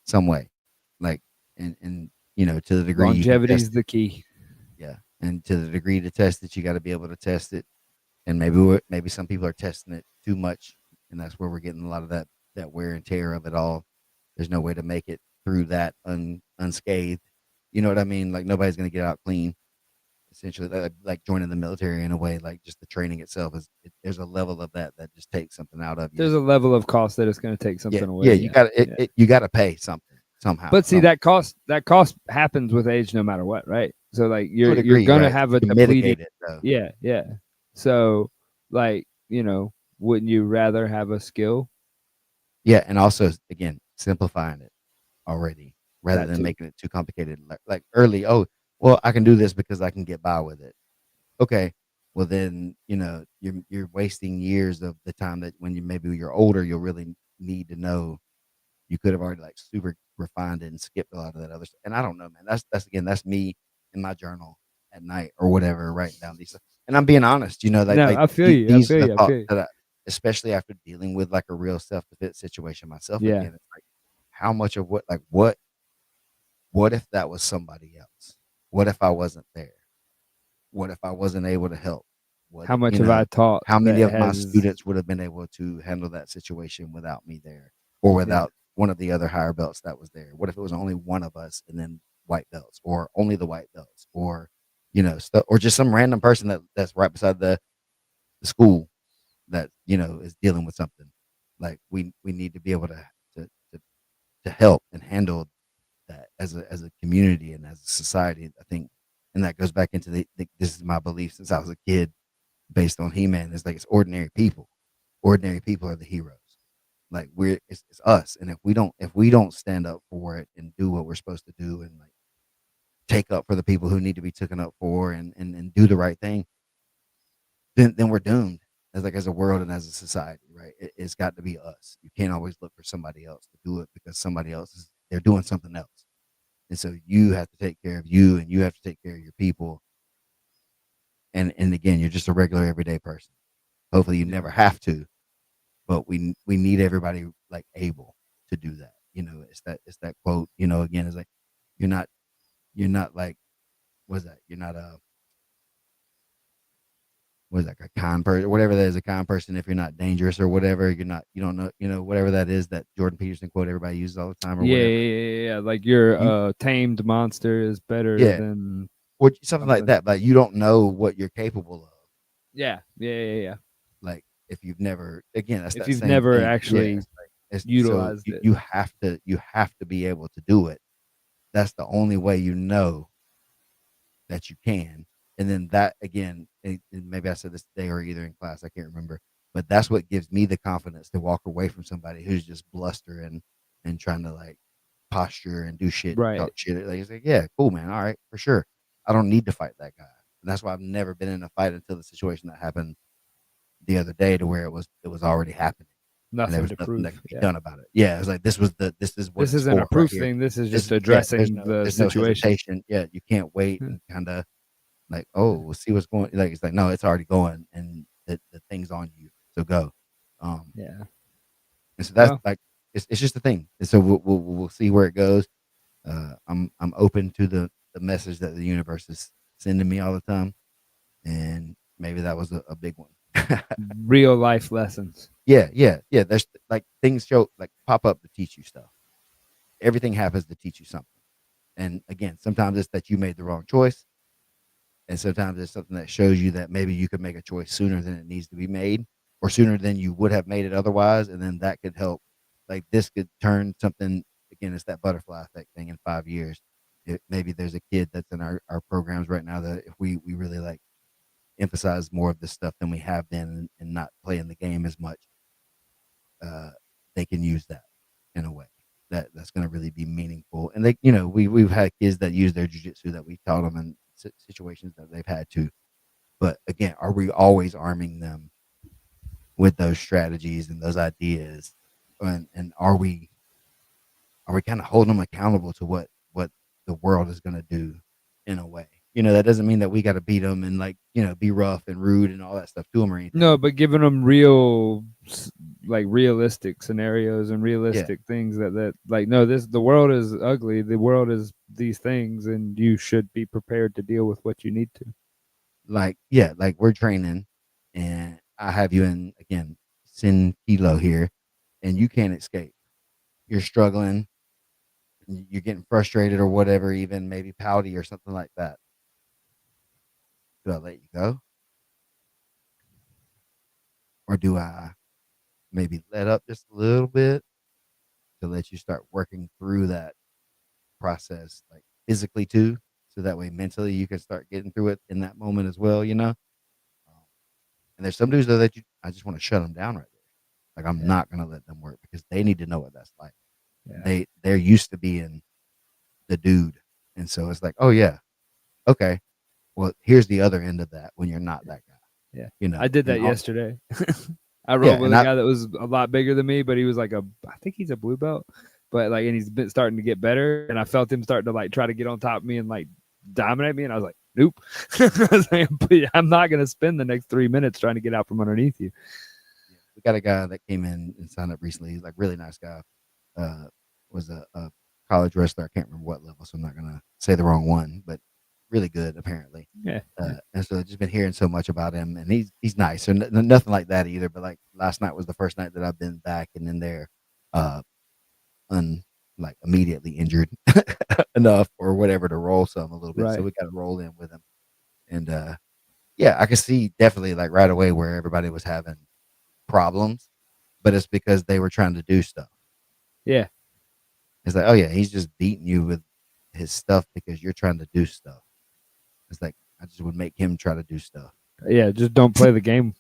some way, like and to the degree you can Longevity test is it, the key. yeah, and to the degree to test it, you got to be able to test it. And maybe some people are testing it too much, and that's where we're getting a lot of that wear and tear of it all. There's no way to make it through that unscathed. You know what I mean? Like nobody's gonna get out clean. Essentially, like joining the military in a way, like just the training itself there's a level of that just takes something out of you. There's a level of cost that it's going to take Yeah, something yeah, away. you Yeah. got Yeah. you got to pay something somehow, But see some that cost happens with age no matter what, right? So like to a you're degree, going to right? have You a can depleting. mitigate it though. Yeah, yeah. So like, wouldn't you rather have a skill Yeah, and also again, simplifying it already rather that than too? making it too complicated. Like early, oh, well, I can do this because I can get by with it. Okay, well then you're wasting years of the time that when you're older, you'll really need to know. You could have already like super refined it and skipped a lot of that other stuff. And I don't know, man. That's me in my journal at night or whatever, writing down these. And I'm being honest, No, I feel you. I these are feel the you. I thoughts feel you. that especially after dealing with like a real self defense situation myself Yeah. again. It's like how much of what if that was somebody else? What if I wasn't there? What if I wasn't able to help? What How much have I taught how many that of my has students would have been able to handle that situation without me there or yeah. without one of the other higher belts that was there? What if it was only one of us and then white belts or only the white belts or stuff or just some random person that's right beside the school that is dealing with something. Like we need to be able to to, to help and handle that as a community and as a society. I think, and that goes back into this is my belief since I was a kid, based on He-Man. It's like it's ordinary people. Ordinary people are the heroes. Like it's us, and if we don't stand up for it and do what we're supposed to do and like take up for the people who need to be taken up for and do the right thing, then we're doomed as a world and as a society, right? It's got to be us. You can't always look for somebody else to do it because somebody else they're doing something else. And so you have to take care of you and you have to take care of your people. And again, you're just a regular everyday person. Hopefully you Yeah. never have to, but we need everybody like able to do that. It's that quote, again, it's like you're not like what's that? You're not was like a kind person, whatever that is, a kind person. If you're not dangerous or whatever, you're not, you don't know, whatever that is, that Jordan Peterson quote everybody uses all the time or Yeah, whatever. yeah, yeah, yeah. Like your You, tamed monster is better yeah, than or something like something. that. But you don't know what you're capable of. Yeah, yeah, yeah, yeah. Like if you've never, again, that's If that you've same never thing. Yeah. actually So utilized it. you have to be able to do it. That's the only way you know that you can. And then that again, and maybe I said this today or either in class, I can't remember, but that's what gives me the confidence to walk away from somebody who's just blustering and trying to like posture and do shit and talk Right. shit. Like, it's like, yeah, cool, man. All right, for sure. I don't need to fight that guy. And that's why I've never been in a fight until the situation that happened the other day, to where it was already happening and there Nothing was to nothing that prove. could be Yeah. done about it. Yeah, it's like this is what This it's isn't a for right proof here. thing. This is This just is, yeah, addressing the there's no situation. hesitation. Yeah, you can't wait and kind of like, oh, we'll see what's going. Like it's like, no, it's already going, and the thing's on you. So go. Um, Yeah. and so that's Well, like it's just a thing. And so we'll see where it goes. I'm open to the message that the universe is sending me all the time, and maybe that was a big one. real life lessons. Yeah. There's like things like pop up to teach you stuff. Everything happens to teach you something. And again, sometimes it's that you made the wrong choice. And sometimes it's something that shows you that maybe you could make a choice sooner than it needs to be made, or sooner than you would have made it otherwise. And then that could help. Like this could turn something, again, it's that butterfly effect thing in 5 years. Maybe there's a kid that's in our programs right now that if we really like emphasize more of this stuff than we have been, and not playing the game as much, uh, they can use that in a way that's going to really be meaningful. And we've had kids that use their jujitsu that we taught them in situations that they've had to. But again, are we always arming them with those strategies and those ideas, and are we kind of holding them accountable to what the world is going to do in a way? That doesn't mean that we got to beat them and like be rough and rude and all that stuff to them or No, anything. but giving them real, like realistic scenarios and Yeah, realistic things that like no, this the world is ugly. The world is these things, and you should be prepared to deal with what you need to. like we're training, and I have you in again, sin kilo here, and you can't escape. You're struggling, you're getting frustrated or whatever, even maybe pouty or something like that. Do I let you go, or do I maybe let up just a little bit to let you start working through that process, like physically too, so that way mentally you can start getting through it in that moment as well. And there's some dudes though that I just want to shut them down right there. Like I'm Yeah, not gonna let them work because they need to know what that's like. yeah, They're used to being the dude, and so it's like, oh yeah, okay. Well, here's the other end of that when you're not that guy, yeah. you I know. did And that all, yesterday. I yeah, rolled with and a I guy that was a lot bigger than me, but he was like I think he's a blue belt, but like, and he's been starting to get better. And I felt him starting to like try to get on top of me and like dominate me. And I was like, nope. I was like, I'm not going to spend the next 3 minutes trying to get out from underneath you. we got a guy that came in and signed up recently. He's like really nice guy. Uh, was a college wrestler. I can't remember what level, so I'm not gonna say the wrong one, but really good apparently. Yeah. Yeah. And so I've just been hearing so much about him, and he's nice, and nothing like that either. But like last night was the first night that I've been back and in there, uh, un like immediately injured enough or whatever to roll some a little bit. So Right. we got to roll in with him, and yeah, I could see definitely like right away where everybody was having problems, but it's because they were trying to do stuff. Yeah. It's like, oh yeah, he's just beating you with his stuff because you're trying to do stuff. It's like I just would make him try to do stuff, Yeah. Just don't play the game.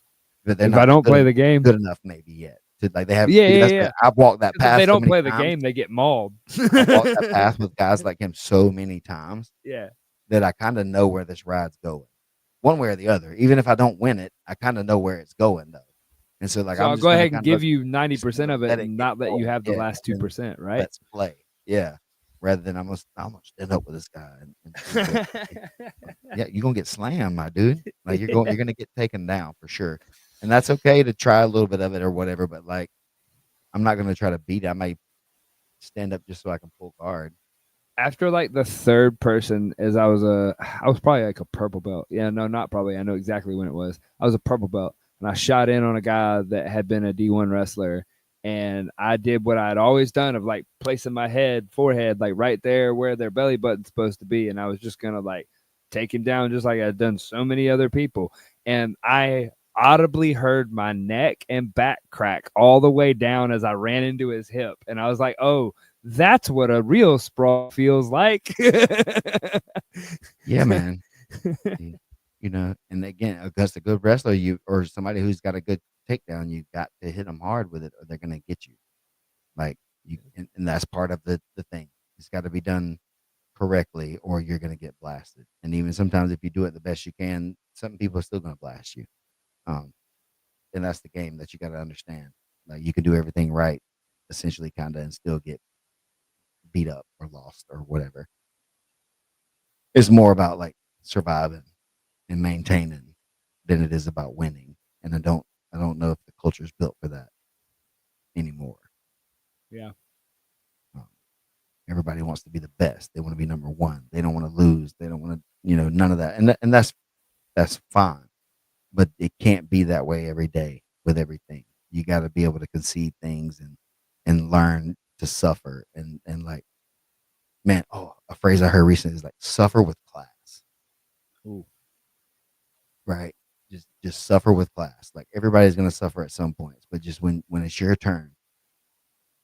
but they're If I not don't play the game, good enough maybe yet. To like they have, yeah, yeah, that's yeah. what I've walked that Because if they path so don't many play the times. game, they get mauled. I've walked that path with guys like him so many times Yeah. that I kind of know where this ride's going, one way or the other. Even if I don't win it, I kind of know where it's going though. And so like So I'm I'll just go gonna ahead and kind of give you just kind 90% of of it let it and get not let you going, have the yeah, last and then 2%, right? let's play, yeah. Rather than I'm gonna stand up with this guy and see what. Yeah, you're gonna get slammed, my dude. Like you're gonna get taken down for sure. And that's okay to try a little bit of it or whatever, but like I'm not gonna try to beat it. I might stand up just so I can pull guard. after like the third person, as I was probably like a purple belt. Yeah, no, not probably. I know exactly when it was. I was a purple belt, and I shot in on a guy that had been a D1 wrestler, and I did what I'd always done of like placing my forehead, like right there where their belly button's supposed to be, and I was just gonna like take him down just like I'd done so many other people, and I audibly heard my neck and back crack all the way down as I ran into his hip, and I was like, oh, that's what a real sprawl feels like. Yeah, man. And again, against a good wrestler, or somebody who's got a good takedown, you got to hit them hard with it, or they're gonna get you. Like and that's part of the thing. It's got to be done correctly, or you're gonna get blasted. And even sometimes, if you do it the best you can, some people are still gonna blast you. Um, and that's the game that you got to understand. Like you can do everything right, essentially, kind of, and still get beat up or lost or whatever. It's more about like surviving and maintaining than it is about winning. And I don't know if the culture is built for that anymore. Yeah. Um, Everybody wants to be the best. They want to be number one. They don't want to lose. They don't want to, none of that. And that's fine, but it can't be that way every day with everything. You got to be able to concede things and learn to suffer and like, man, a phrase I heard recently is like suffer with class. Ooh. Right? Just suffer with class. Like everybody's gonna suffer at some points, but just when it's your turn,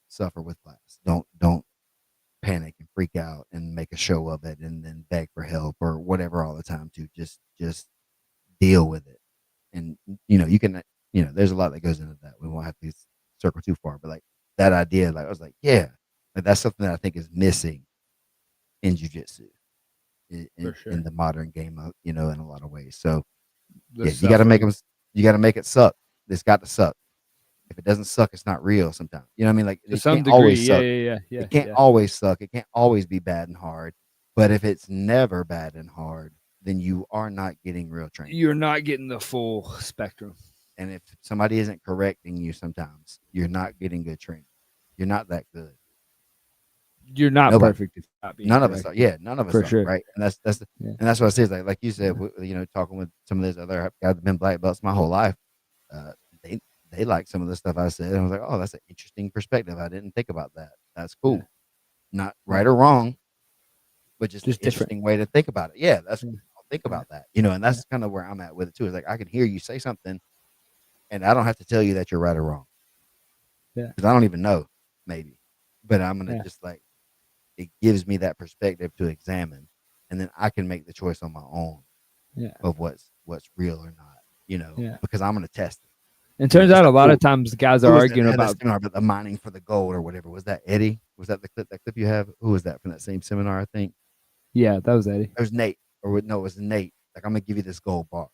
suffer with class. Don't panic and freak out and make a show of it and then beg for help or whatever all the time too. Just deal with it. And you can there's a lot that goes into that. We won't have to circle too far, but like that idea, like I was like, yeah, like that's something that I think is missing in jiu-jitsu For sure. in the modern game, in a lot of ways. So The yeah, you got to make suffering. them. You got to make it suck. It's got to suck. If it doesn't suck, it's not real. Sometimes, you know what I mean. Like To it some can't degree. always Yeah, suck. yeah, yeah, It yeah, can't yeah. always suck. It can't always be bad and hard. But if it's never bad and hard, then you are not getting real training. You're not getting the full spectrum. And if somebody isn't correcting you, sometimes you're not getting good training. You're not that good. You're not Nobody. perfect if you're not being None of us correct. are. Yeah, none of us For are. sure. Right. And that's Yeah. and that's what I say. Is like you said, Yeah. talking with some of those other guys that've been black belts my whole life. Uh, they they like some of the stuff I said. And I was like, oh, that's an interesting perspective. I didn't think about that. That's Yeah. cool. Not Yeah. right or wrong, but just an Just different. interesting way to think about it. Yeah, that's Yeah. cool. I'll think Yeah. about that. And Yeah. that's kind of where I'm at with it too. Is like I can hear you say something, and I don't have to tell you that you're right or wrong Yeah. because I don't even know, maybe. But I'm gonna Yeah. just like it gives me that perspective to examine, and then I can make the choice on my own Yeah. of what's real or not. Yeah. Because I'm gonna test it. And turns Just out a like lot of times guys who are was that arguing had that about. seminar about the mining for the gold or whatever? Was that Eddie? Was that the clip you have? Who was that from that same seminar? I think Yeah, that was Eddie. it was Nate, no, it was Nate. Like I'm gonna give you this gold bar.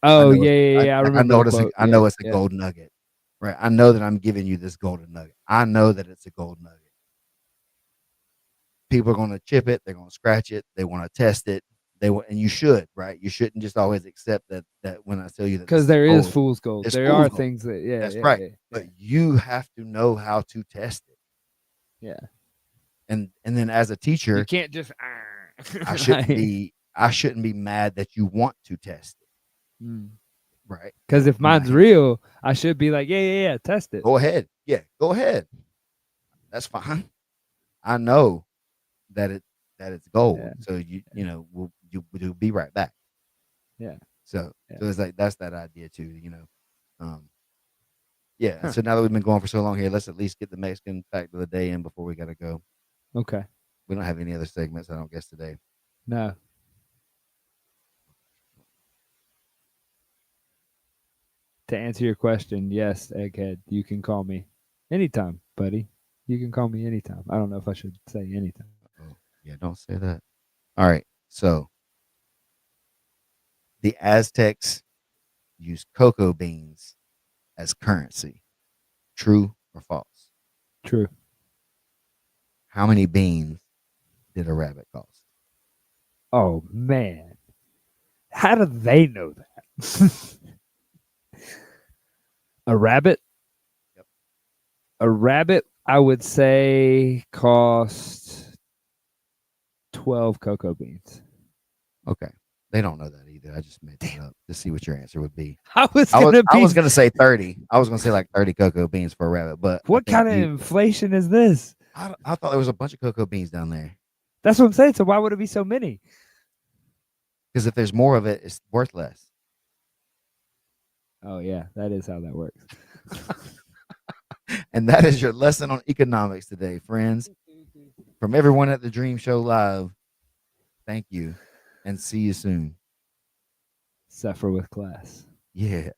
I Oh know yeah, it's yeah, yeah. I I remember know the it's quote. I Yeah, know it's a yeah, gold nugget, right? I know that I'm giving you this golden nugget. I know that it's a gold nugget. People are gonna chip it. They're gonna scratch it. They want to test it. And you should, right? You shouldn't just always accept that when I tell you that this because is there is gold, fool's gold. it's There fool's are gold. things that yeah, That's yeah, right. yeah, yeah, But you have to know how to test it. yeah. And then as a You teacher, can't just I shouldn't like, be I shouldn't be mad that you want to test it, right? because if I'm not mine's here. real, I should be like, yeah, yeah, yeah, test it. Go ahead. Yeah, go ahead. That's fine. I know that it's gold. Yeah, So you'll be right back. yeah, So yeah. it's like that's that idea too. Um yeah, and Huh. so now that we've been going for so long here, let's at least get the Mexican fact of the day in before we gotta go. Okay. We don't have any other segments, I don't guess today. No. To answer your question, yes, Egghead, you can call me anytime, buddy. You can call me anytime. I don't know if I should say anytime. Oh, yeah, don't say that. All right. So the Aztecs used cocoa beans as currency. True or false? True. How many beans did a rabbit cost? Oh man, how do they know that? A rabbit? Yep. A rabbit, I would say, cost 12 cocoa beans. Okay. They don't know that either. I just made that up to see what your answer would be. I was I was gonna I be. was gonna say 30. I was gonna say like 30 cocoa beans for a rabbit, but I What think kind of inflation is this? I thought there was a bunch of cocoa beans down there. That's what I'm saying. So why would it be so many? Because if there's more of it, it's worth less. Oh yeah, that is how that works. And that is your lesson on economics today, friends. From everyone at the Dream Show Live, thank you and see you soon. Suffer with class. Yeah.